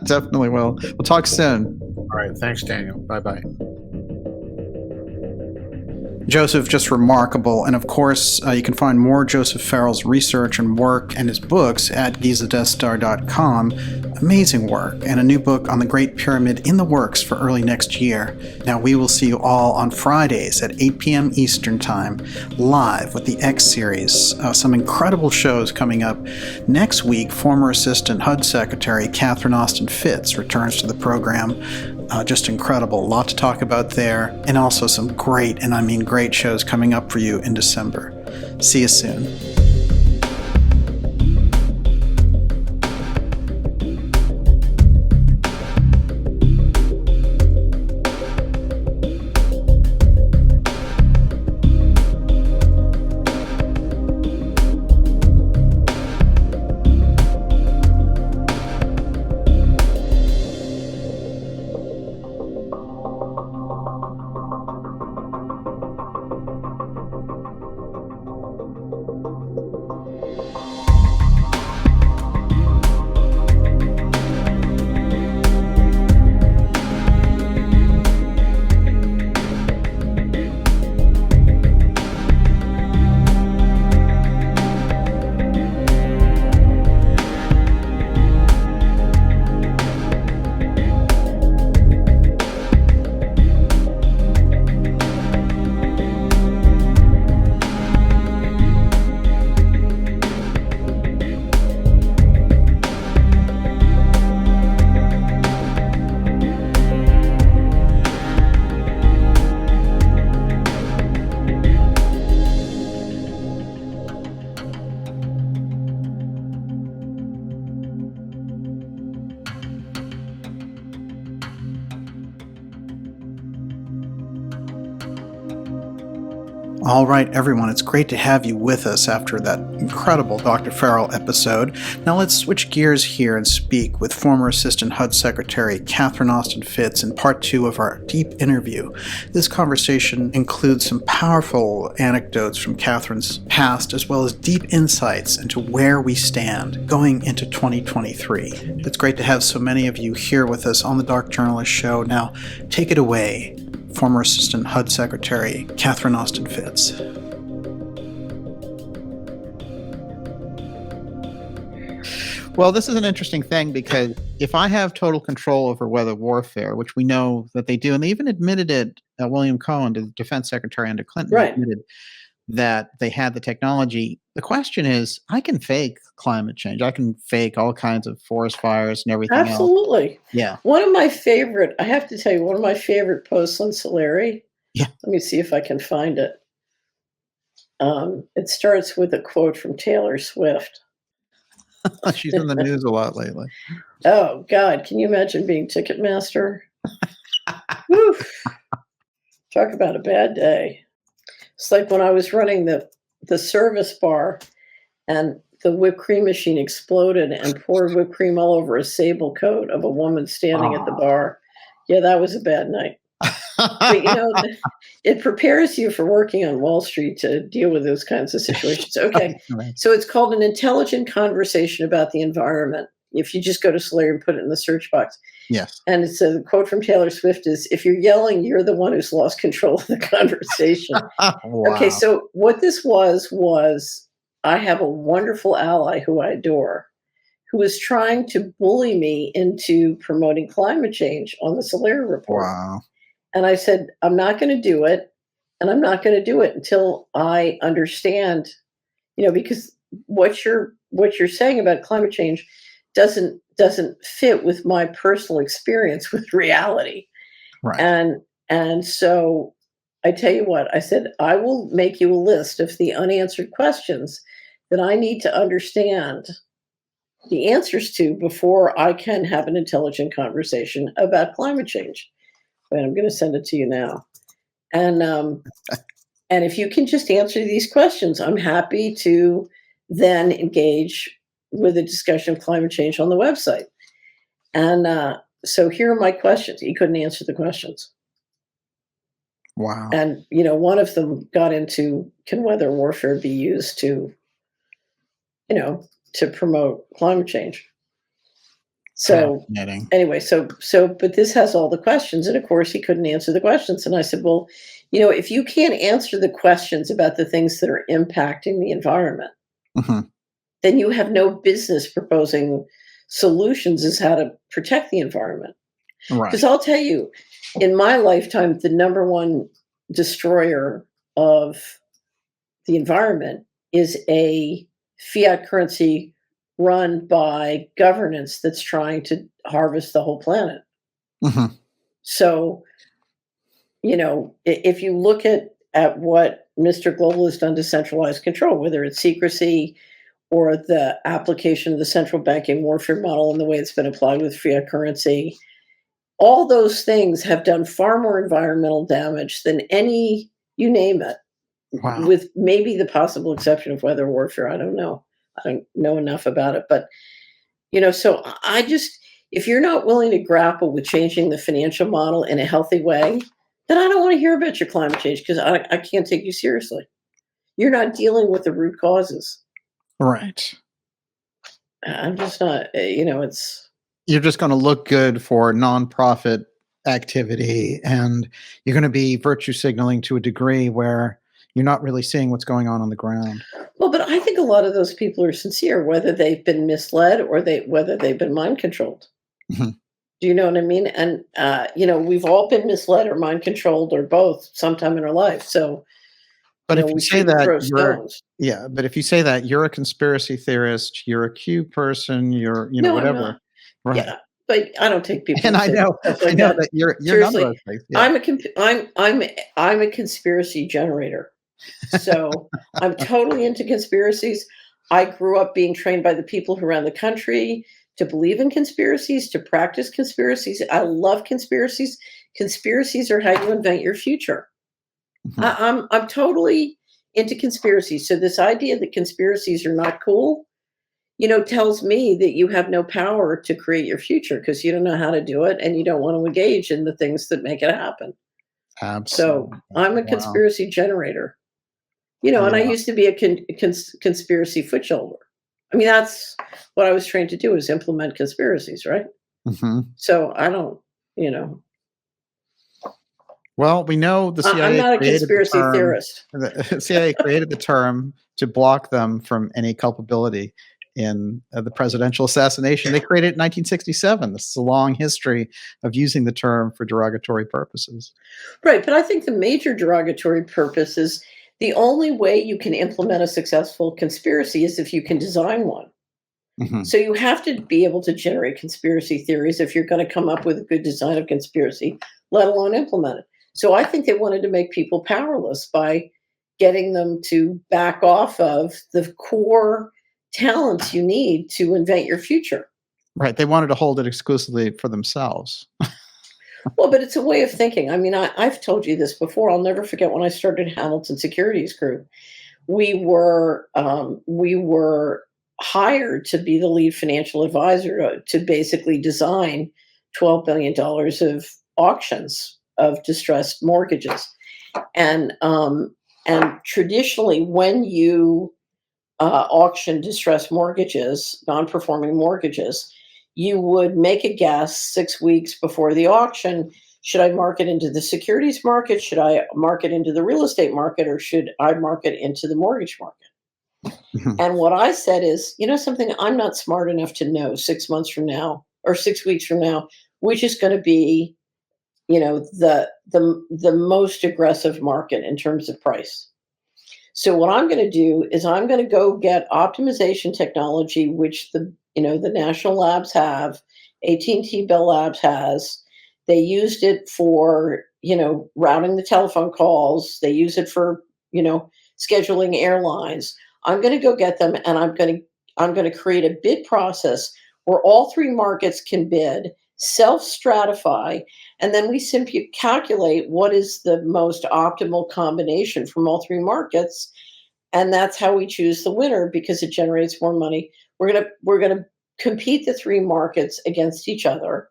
Definitely will. We'll talk soon. All right. Thanks, Daniel. Bye-bye. Joseph, just remarkable. And of course, you can find more Joseph Farrell's research and work and his books at GizaDeathStar.com. Amazing work, and a new book on the Great Pyramid in the works for early next year. Now, we will see you all on Fridays at 8 p.m. Eastern Time, live with the X Series. Some incredible shows coming up. Next week, former Assistant HUD Secretary Catherine Austin Fitts returns to the program. Just incredible. A lot to talk about there, and also some great, and I mean great shows coming up for you in December. See you soon. All right, everyone, it's great to have you with us after that incredible Dr. Farrell episode. Now let's switch gears here and speak with former Assistant HUD Secretary Catherine Austin Fitts in part 2 of our deep interview. This conversation includes some powerful anecdotes from Catherine's past, as well as deep insights into where we stand going into 2023. It's great to have so many of you here with us on the Dark Journalist Show. Now, take it away, former Assistant HUD Secretary Catherine Austin Fitts. Well, this is an interesting thing, because if I have total control over weather warfare, which we know that they do, and they even admitted it, William Cohen, the defense secretary under Clinton, Right. admitted that they had the technology. The question is, I can fake climate change. I can fake all kinds of forest fires and everything else. Absolutely. Yeah. One of my favorite, I have to tell you, one of my favorite posts on Solari. Yeah. Let me see if I can find it. It starts with a quote from Taylor Swift. She's in the news a lot lately. Oh, God. Can you imagine being Ticketmaster? Woof. Talk about a bad day. It's like when I was running the service bar and the whipped cream machine exploded and poured whipped cream all over a sable coat of a woman standing at the bar. Yeah, that was a bad night. But, it prepares you for working on Wall Street to deal with those kinds of situations. Okay, Right. so it's called An Intelligent Conversation About the Environment. If you just go to Solari and put it in the search box. Yes. And it's a quote from Taylor Swift is, if you're yelling, you're the one who's lost control of the conversation. Wow. Okay, so what this was I have a wonderful ally who I adore, who was trying to bully me into promoting climate change on the Solari report. Wow. And I said, I'm not going to do it. And I'm not going to do it until I understand, because what you're saying about climate change doesn't fit with my personal experience with reality. Right. And so I tell you what, I said, I will make you a list of the unanswered questions that I need to understand the answers to before I can have an intelligent conversation about climate change. And I'm going to send it to you now. And if you can just answer these questions, I'm happy to then engage with a discussion of climate change on the website. And so here are my questions. He couldn't answer the questions. Wow. And, one of them got into, can weather warfare be used to, to promote climate change? So anyway, but this has all the questions. And of course, he couldn't answer the questions. And I said, well, if you can't answer the questions about the things that are impacting the environment, then you have no business proposing solutions as how to protect the environment. Right. Because I'll tell you, in my lifetime, the number one destroyer of the environment is a fiat currency run by governance that's trying to harvest the whole planet. So, if you look at what Mr. Global has done to centralize control, whether it's secrecy or the application of the central banking warfare model and the way it's been applied with fiat currency, all those things have done far more environmental damage than any, you name it. Wow. With maybe the possible exception of weather warfare. I don't know. I don't know enough about it. But, so I just, if you're not willing to grapple with changing the financial model in a healthy way, then I don't want to hear about your climate change because I can't take you seriously. You're not dealing with the root causes. Right. I'm just not, it's. You're just going to look good for nonprofit activity, and you're going to be virtue signaling to a degree where you're not really seeing what's going on the ground. Well, but I think a lot of those people are sincere, whether they've been misled or whether they've been mind controlled. Do you know what I mean? And, we've all been misled or mind controlled or both sometime in our life. So, but if you say that, but if you say that you're a conspiracy theorist, you're a Q person, you're, whatever. Right. Yeah, but I don't take people. And I know that you're seriously. None of those things. Yeah. I'm a conspiracy generator. So I'm totally into conspiracies. I grew up being trained by the people who ran the country to believe in conspiracies, to practice conspiracies. I love conspiracies. Conspiracies are how you invent your future. I'm totally into conspiracies. So this idea that conspiracies are not cool, tells me that you have no power to create your future because you don't know how to do it and you don't want to engage in the things that make it happen. Absolutely. So I'm a conspiracy generator. And I used to be a conspiracy foot soldier. I mean, that's what I was trained to do, is implement conspiracies, right? So I don't, Well, we know the CIA. I'm not a conspiracy theorist. The CIA created the term to block them from any culpability in the presidential assassination. They created it in 1967. This is a long history of using the term for derogatory purposes. Right, but I think the major derogatory purpose is the only way you can implement a successful conspiracy is if you can design one. So you have to be able to generate conspiracy theories if you're going to come up with a good design of conspiracy, let alone implement it. So I think they wanted to make people powerless by getting them to back off of the core talents you need to invent your future. Right. They wanted to hold it exclusively for themselves. Well, but it's a way of thinking. I mean, I've told you this before. I'll never forget when I started Hamilton Securities Group. We were hired to be the lead financial advisor to basically design $12 billion of auctions of distressed mortgages. And traditionally, when you auction distressed mortgages, non-performing mortgages, you would make a guess 6 weeks before the auction. Should I market into the securities market? Should I market into the real estate market? Or should I market into the mortgage market? And what I said is, something, I'm not smart enough to know 6 months from now or 6 weeks from now, which is going to be, the most aggressive market in terms of price. So what I'm going to do is I'm going to go get optimization technology, which the national labs have, AT&T Bell Labs has. They used it for, routing the telephone calls. They use it for, scheduling airlines. I'm going to go get them and I'm going I'm going to create a bid process where all three markets can bid, self-stratify, and then we simply calculate what is the most optimal combination from all three markets, and that's how we choose the winner because it generates more money. We're going to compete the three markets against each other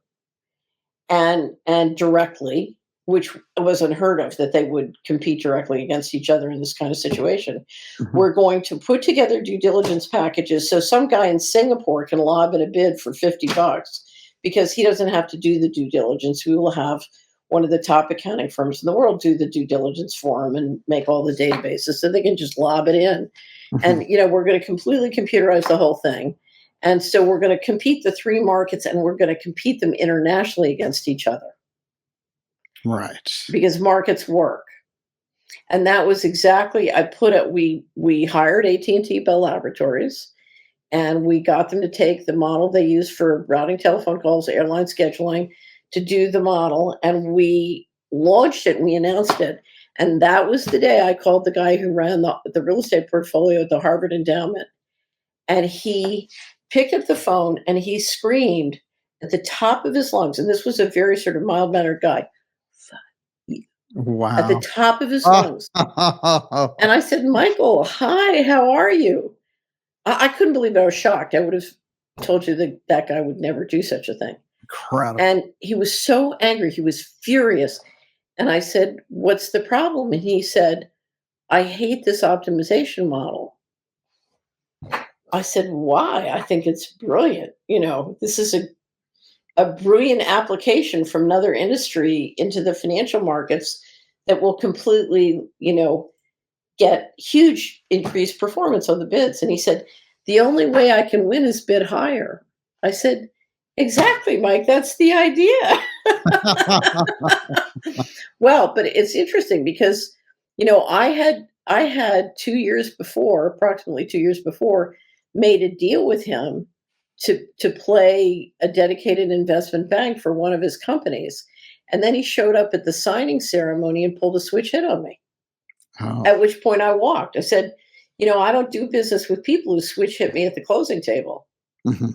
and directly, which was unheard of that they would compete directly against each other in this kind of situation. Mhm. We're going to put together due diligence packages so some guy in Singapore can lob in a bid for $50 because he doesn't have to do the due diligence. We will have one of the top accounting firms in the world do the due diligence for him and make all the databases so they can just lob it in. And, we're going to completely computerize the whole thing. And so we're going to compete the three markets and we're going to compete them internationally against each other. Right. Because markets work. And that was exactly, we hired AT&T Bell Laboratories and we got them to take the model they use for routing telephone calls, airline scheduling, to do the model. And we launched it and we announced it. And that was the day I called the guy who ran the real estate portfolio at the Harvard Endowment. And he picked up the phone and he screamed at the top of his lungs. And this was a very sort of mild-mannered guy. Wow. At the top of his lungs. And I said, Michael, hi, how are you? I couldn't believe it. I was shocked. I would have told you that guy would never do such a thing. Incredible. And he was so angry. He was furious. And I said, what's the problem? And he said, I hate this optimization model. I said, why? I think it's brilliant. This is a brilliant application from another industry into the financial markets that will completely, get huge increased performance on the bids. And he said, the only way I can win is bid higher. I said, exactly, Mike, that's the idea. Well, but it's interesting because, I had 2 years before, approximately 2 years before, made a deal with him to play a dedicated investment bank for one of his companies. And then he showed up at the signing ceremony and pulled a switch hit on me. Oh. At which point I walked. I said, I don't do business with people who switch hit me at the closing table. Mm-hmm.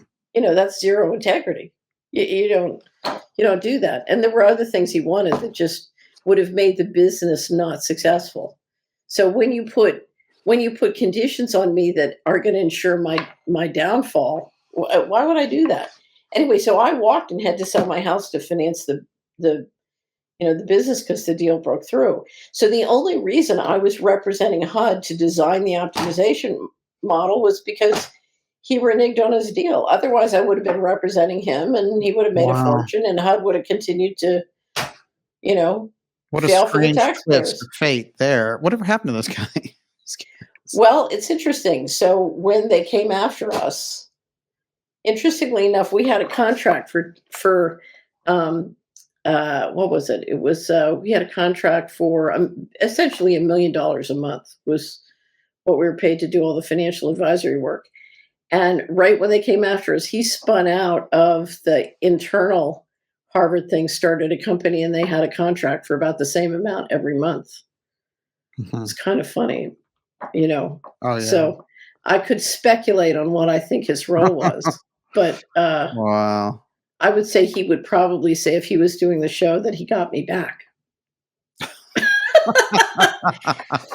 That's zero integrity. You don't do that. And there were other things he wanted that just would have made the business not successful. So when you put conditions on me that are going to ensure my downfall, why would I do that? Anyway, so I walked and had to sell my house to finance the business because the deal broke through. So the only reason I was representing HUD to design the optimization model was because he reneged on his deal. Otherwise, I would have been representing him and he would have made a fortune and HUD would have continued to, what a fail for the strange taxpayers. twist of fate there. Whatever happened to those guys? Well, it's interesting. So when they came after us, interestingly enough, we had a contract for what was it? It was we had a contract for essentially $1 million a month was what we were paid to do all the financial advisory work. And right when they came after us, he spun out of the internal Harvard thing, started a company, and they had a contract for about the same amount every month. Mm-hmm. It's kind of funny, Oh, yeah. So I could speculate on what I think his role was, but wow. I would say he would probably say if he was doing the show that he got me back.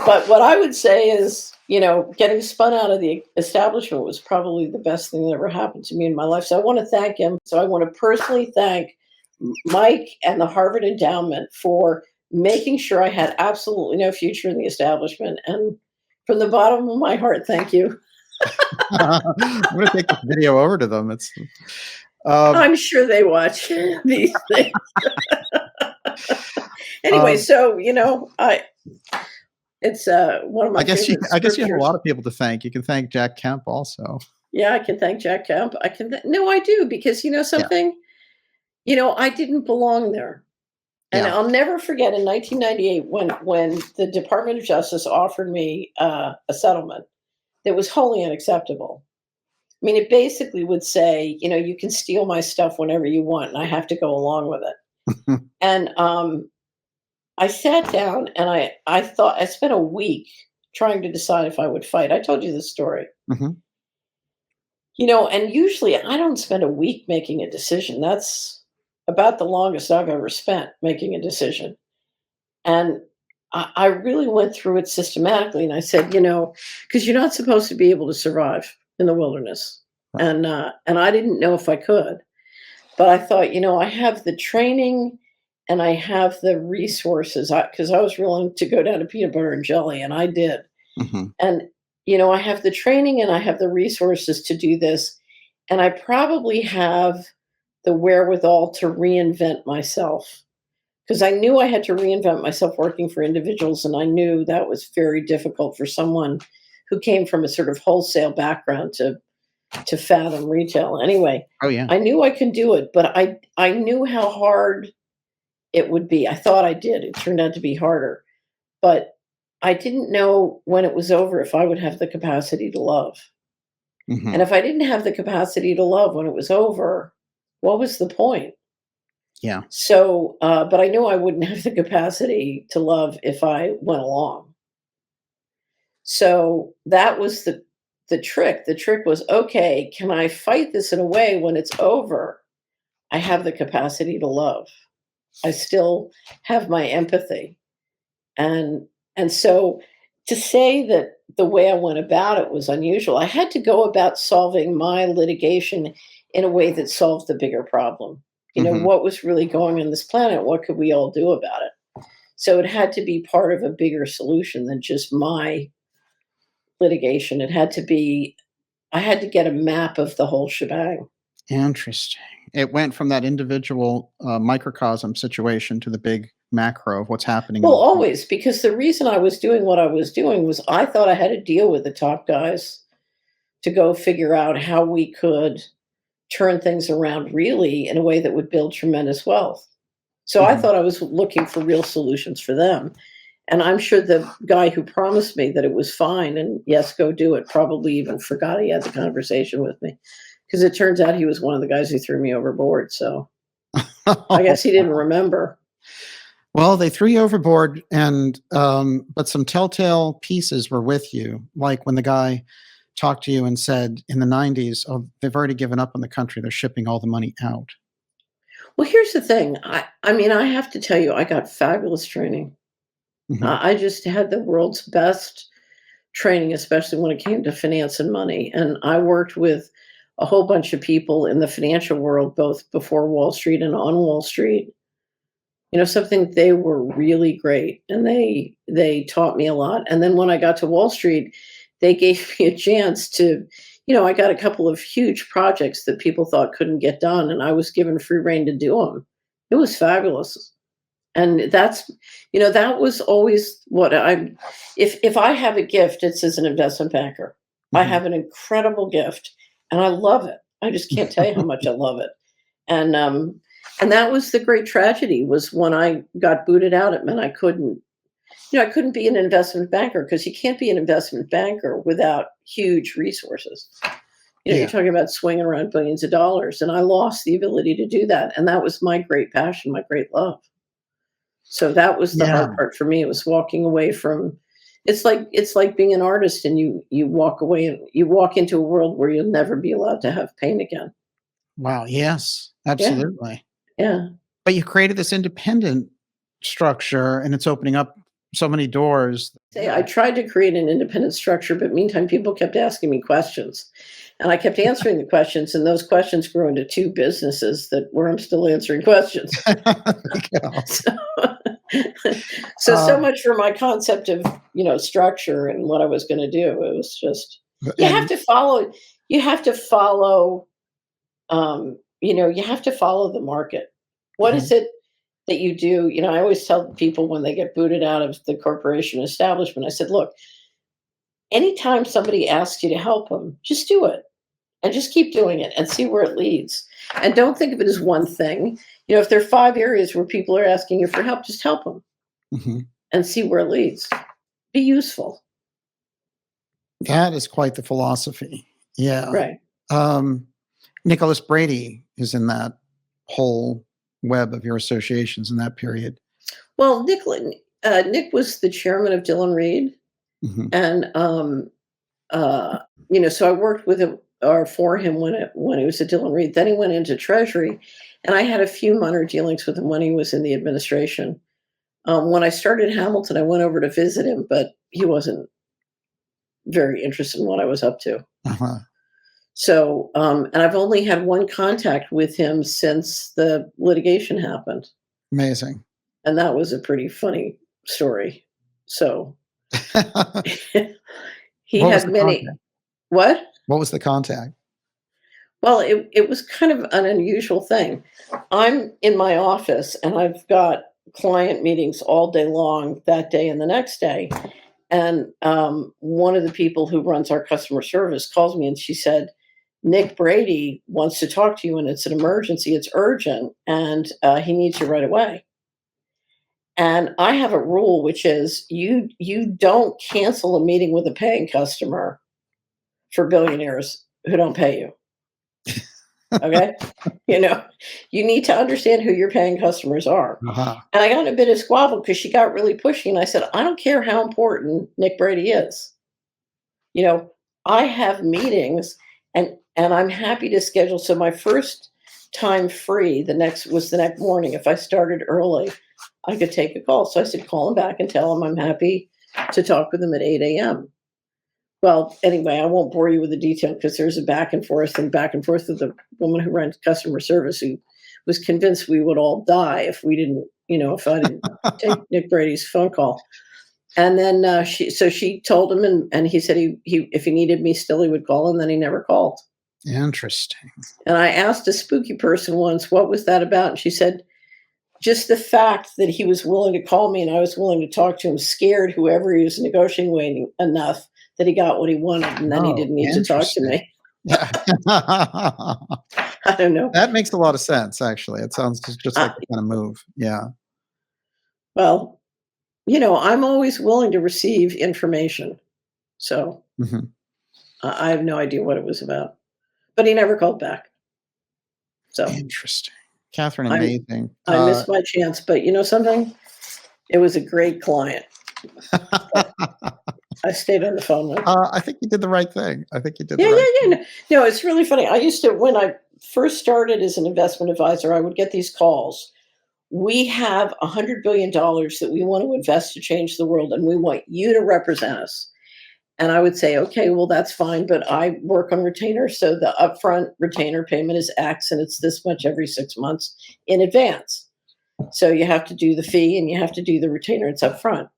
But what I would say is, getting spun out of the establishment was probably the best thing that ever happened to me in my life. So I want to thank him. So I want to personally thank Mike and the Harvard Endowment for making sure I had absolutely no future in the establishment. And from the bottom of my heart, thank you. I'm going to take this video over to them. I'm sure they watch these things. Anyway, so it's one of my favorite I guess you have a scriptures. lot of people to thank. You can thank Jack Kemp also. Yeah, I can thank Jack Kemp. I do because something. I didn't belong there, and I'll never forget in 1998 when the Department of Justice offered me a settlement that was wholly unacceptable. I mean, it basically would say, you can steal my stuff whenever you want, and I have to go along with it. And I sat down and I thought, I spent a week trying to decide if I would fight. I told you this story. Mm-hmm. And usually I don't spend a week making a decision. That's about the longest I've ever spent making a decision. And I really went through it systematically. And I said, because you're not supposed to be able to survive in the wilderness. Right. And I didn't know if I could. But I thought, I have the training and I have the resources because I was willing to go down to peanut butter and jelly, and I did. Mm-hmm. And, I have the training and I have the resources to do this. And I probably have the wherewithal to reinvent myself because I knew I had to reinvent myself working for individuals. And I knew that was very difficult for someone who came from a sort of wholesale background to fathom retail. Anyway, Oh yeah. I knew I could do it, but I knew how hard it would be. I thought I did. It turned out to be harder. But I didn't know when it was over if I would have the capacity to love. Mm-hmm. And if I didn't have the capacity to love when it was over, what was the point? Yeah. So, but I knew I wouldn't have the capacity to love if I went along. So that was the trick. The trick was, okay, can I fight this in a way when it's over? I have the capacity to love. I still have my empathy. And so to say that the way I went about it was unusual, I had to go about solving my litigation in a way that solved the bigger problem. Mm-hmm. What was really going on this planet? What could we all do about it? So it had to be part of a bigger solution than just my litigation. It had to be, I had to get a map of the whole shebang. Interesting. It went from that individual microcosm situation to the big macro of what's happening. Well, always, because the reason I was doing what I was doing was I thought I had to deal with the top guys to go figure out how we could turn things around really in a way that would build tremendous wealth. So I thought I was looking for real solutions for them. And I'm sure the guy who promised me that it was fine and yes, go do it, probably even forgot he had the conversation with me. Because it turns out he was one of the guys who threw me overboard. So I guess he didn't remember. Well, they threw you overboard, and but some telltale pieces were with you, like when the guy talked to you and said in the 90s, oh, they've already given up on the country. They're shipping all the money out. Well, here's the thing. I mean, I have to tell you, I got fabulous training. Mm-hmm. I just had the world's best training, especially when it came to finance and money. And I worked with a whole bunch of people in the financial world, both before Wall Street and on Wall Street. Something they were really great, and they taught me a lot. And then when I got to Wall Street, they gave me a chance to, I got a couple of huge projects that people thought couldn't get done, and I was given free rein to do them. It was fabulous. And that's, that was always what if I have a gift, it's as an investment banker. I have an incredible gift and I love it. I just can't tell you how much I love it. And that was the great tragedy, was when I got booted out, it meant I couldn't be an investment banker, because you can't be an investment banker without huge resources. You're talking about swinging around billions of dollars, and I lost the ability to do that. And that was my great passion, my great love. So that was the hard part for me. It was walking away from, it's like being an artist, and you walk away and you walk into a world where you'll never be allowed to have pain again. Wow. Yes, absolutely. Yeah. But you created this independent structure, and it's opening up so many doors. I tried to create an independent structure, but meantime, people kept asking me questions. And I kept answering the questions, and those questions grew into two businesses where I'm still answering questions. So much for my concept of, structure and what I was going to do. It was just, you have to follow the market. What is it that you do? I always tell people when they get booted out of the corporation establishment, I said, look, anytime somebody asks you to help them, just do it and just keep doing it and see where it leads. And don't think of it as one thing. If there are 5 areas where people are asking you for help, just help them and see where it leads. Be useful. That is quite the philosophy. Yeah. Right. Nicholas Brady is in that whole web of your associations in that period. Well, Nick was the chairman of Dillon Reed. And, so I worked with him or for him when he was at Dillon Reed. Then he went into Treasury, and I had a few minor dealings with him when he was in the administration. When I started Hamilton, I went over to visit him, but he wasn't very interested in what I was up to. Uh-huh. So, and I've only had one contact with him since the litigation happened. Amazing. And that was a pretty funny story. So he had many. Contact? What? What was the contact? Well, it was kind of an unusual thing. I'm in my office and I've got client meetings all day long that day and the next day. And one of the people who runs our customer service calls me and she said, Nick Brady wants to talk to you and it's an emergency. It's urgent and he needs you right away. And I have a rule, which is you don't cancel a meeting with a paying customer for billionaires who don't pay you. Okay. You need to understand who your paying customers are. Uh-huh. And I got in a bit of squabble because she got really pushy. And I said, I don't care how important Nick Brady is. I have meetings and I'm happy to schedule. So my first time free the next morning. If I started early, I could take a call. So I said, call him back and tell him I'm happy to talk with him at 8 a.m. Well, anyway, I won't bore you with the detail because there's a back and forth with the woman who runs customer service who was convinced we would all die if we didn't, if I didn't take Nick Brady's phone call. And then she told him and he said he if he needed me still, he would call, and then he never called. Interesting. And I asked a spooky person once, what was that about? And she said, just the fact that he was willing to call me and I was willing to talk to him scared whoever he was negotiating enough that he got what he wanted, and then he didn't need to talk to me. Yeah. I don't know. That makes a lot of sense, actually. It sounds just like the kind of move. Yeah. Well, I'm always willing to receive information. So I have no idea what it was about. But he never called back. So interesting. Catherine, amazing. I missed my chance, but something? It was a great client. I stayed on the phone with him. I think you did the right thing. I think you did. Yeah. No, it's really funny. I used to, when I first started as an investment advisor, I would get these calls. We have $100 billion that we want to invest to change the world, and we want you to represent us. And I would say, okay, well, that's fine, but I work on retainer, so the upfront retainer payment is X, and it's this much every 6 months in advance. So you have to do the fee, and you have to do the retainer. It's upfront.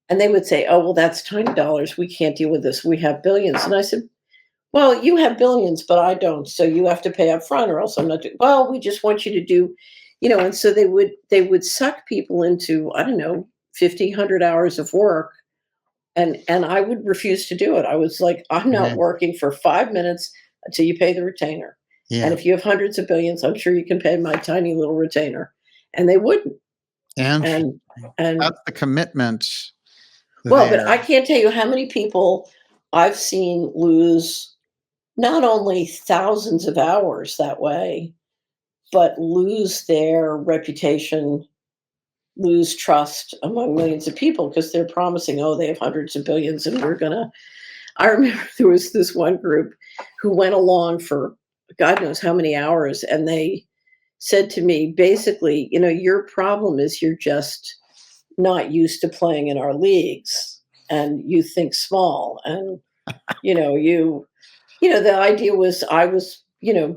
And they would say, oh, well, that's tiny dollars. We can't deal with this. We have billions. And I said, well, you have billions, but I don't. So you have to pay up front or else I'm not doing. Well, we just want you to do, and so they would suck people into, I don't know, 50, 100 hours of work. And I would refuse to do it. I was like, I'm not working for 5 minutes until you pay the retainer. Yeah. And if you have hundreds of billions, I'm sure you can pay my tiny little retainer. And they wouldn't. And that's the commitment. Well, but I can't tell you how many people I've seen lose not only thousands of hours that way, but lose their reputation, lose trust among millions of people because they're promising, oh, they have hundreds of billions and I remember there was this one group who went along for God knows how many hours, and they said to me, basically, your problem is you're just not used to playing in our leagues and you think small. And, the idea was I was,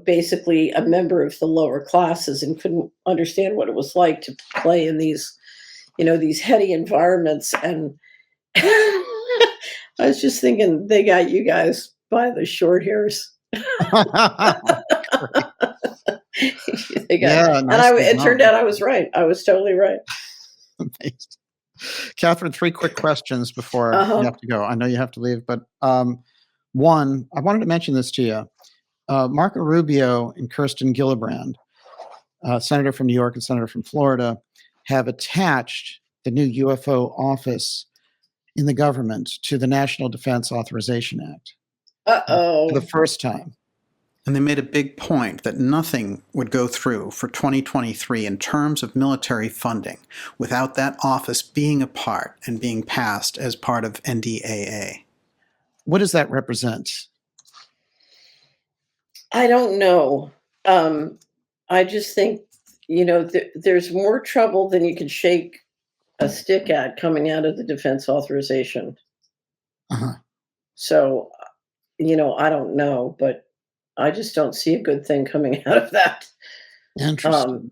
basically a member of the lower classes and couldn't understand what it was like to play in these, these heady environments. And I was just thinking they got you guys by the short hairs. It turned out I was right. I was totally right. Amazing. Catherine, 3 quick questions before you have to go. I know you have to leave, but one, I wanted to mention this to you. Marco Rubio and Kirsten Gillibrand, senator from New York and senator from Florida, have attached the new UFO office in the government to the National Defense Authorization Act. For the first time. And they made a big point that nothing would go through for 2023 in terms of military funding without that office being a part and being passed as part of NDAA. What does that represent? I don't know. I just think, there's more trouble than you can shake a stick at coming out of the defense authorization. Uh-huh. So, I don't know, but I just don't see a good thing coming out of that. Interesting.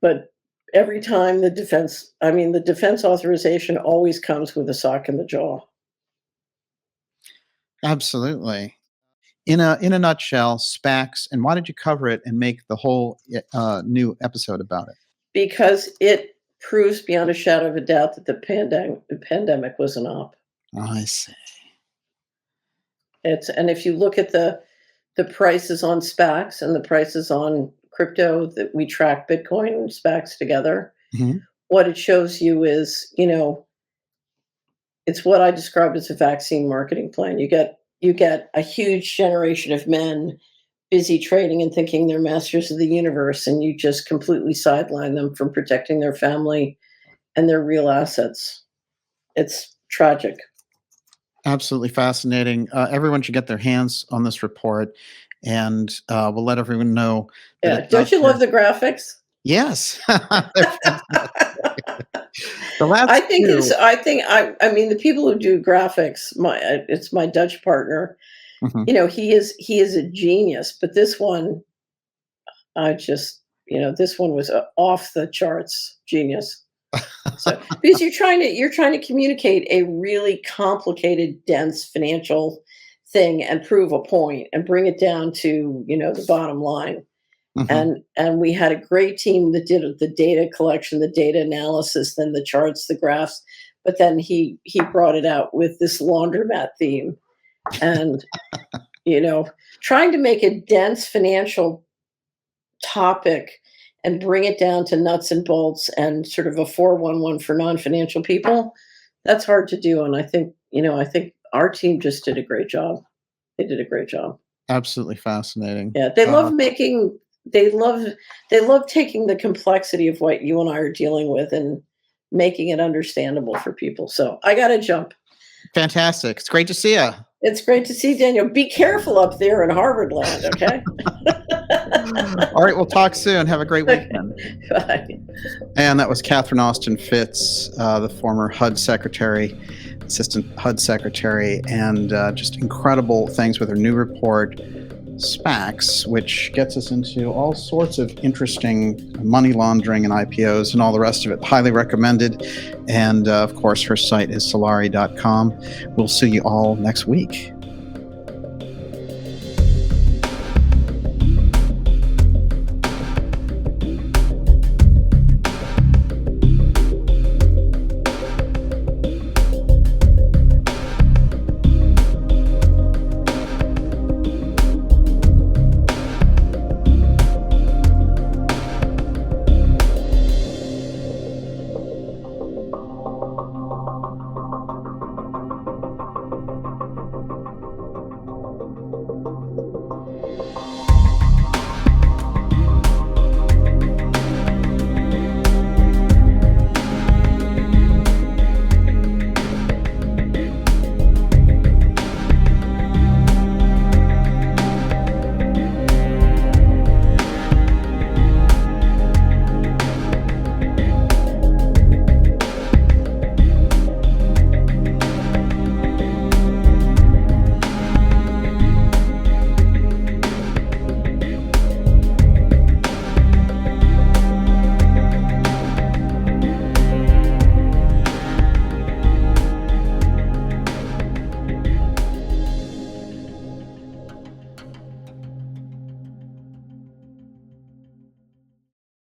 But every time the defense authorization always comes with a sock in the jaw. Absolutely. In a nutshell, SPACs, and why did you cover it and make the whole new episode about it? Because it proves beyond a shadow of a doubt that the pandemic was an op. Oh, I see. And if you look at the prices on SPACs and the prices on crypto, that we track Bitcoin and SPACs together, Mhm. what it shows you is, it's what I described as a vaccine marketing plan. You get a huge generation of men busy trading and thinking they're masters of the universe, and you just completely sideline them from protecting their family and their real assets. It's tragic. Absolutely fascinating. Everyone should get their hands on this report, and we'll let everyone know that Yeah. it's Don't out you there. love the graphics? Yes. The last I think two. I mean, the people who do graphics, it's my Dutch partner. Mhm. He is a genius, but this one, this one was off the charts genius. So, because you're trying to communicate a really complicated, dense financial thing and prove a point and bring it down to, the bottom line. Mhm. And we had a great team that did the data collection, the data analysis, then the charts, the graphs. But then he brought it out with this laundromat theme, and trying to make a dense financial topic and bring it down to nuts and bolts and sort of a 411 for non-financial people. That's hard to do, and I think our team just did a great job. They did a great job. Absolutely fascinating. Yeah, they love they love taking the complexity of what you and I are dealing with and making it understandable for people. So I got to jump. Fantastic. It's great to see you. It's great to see Daniel. Be careful up there in Harvard land, okay? All right, we'll talk soon. Have a great weekend. Bye. And that was Catherine Austin Fitz, the former HUD secretary, assistant HUD secretary, and just incredible things with her new report, SPACs, which gets us into all sorts of interesting money laundering and IPOs and all the rest of it. Highly recommended. And of course, her site is solari.com. We'll see you all next week.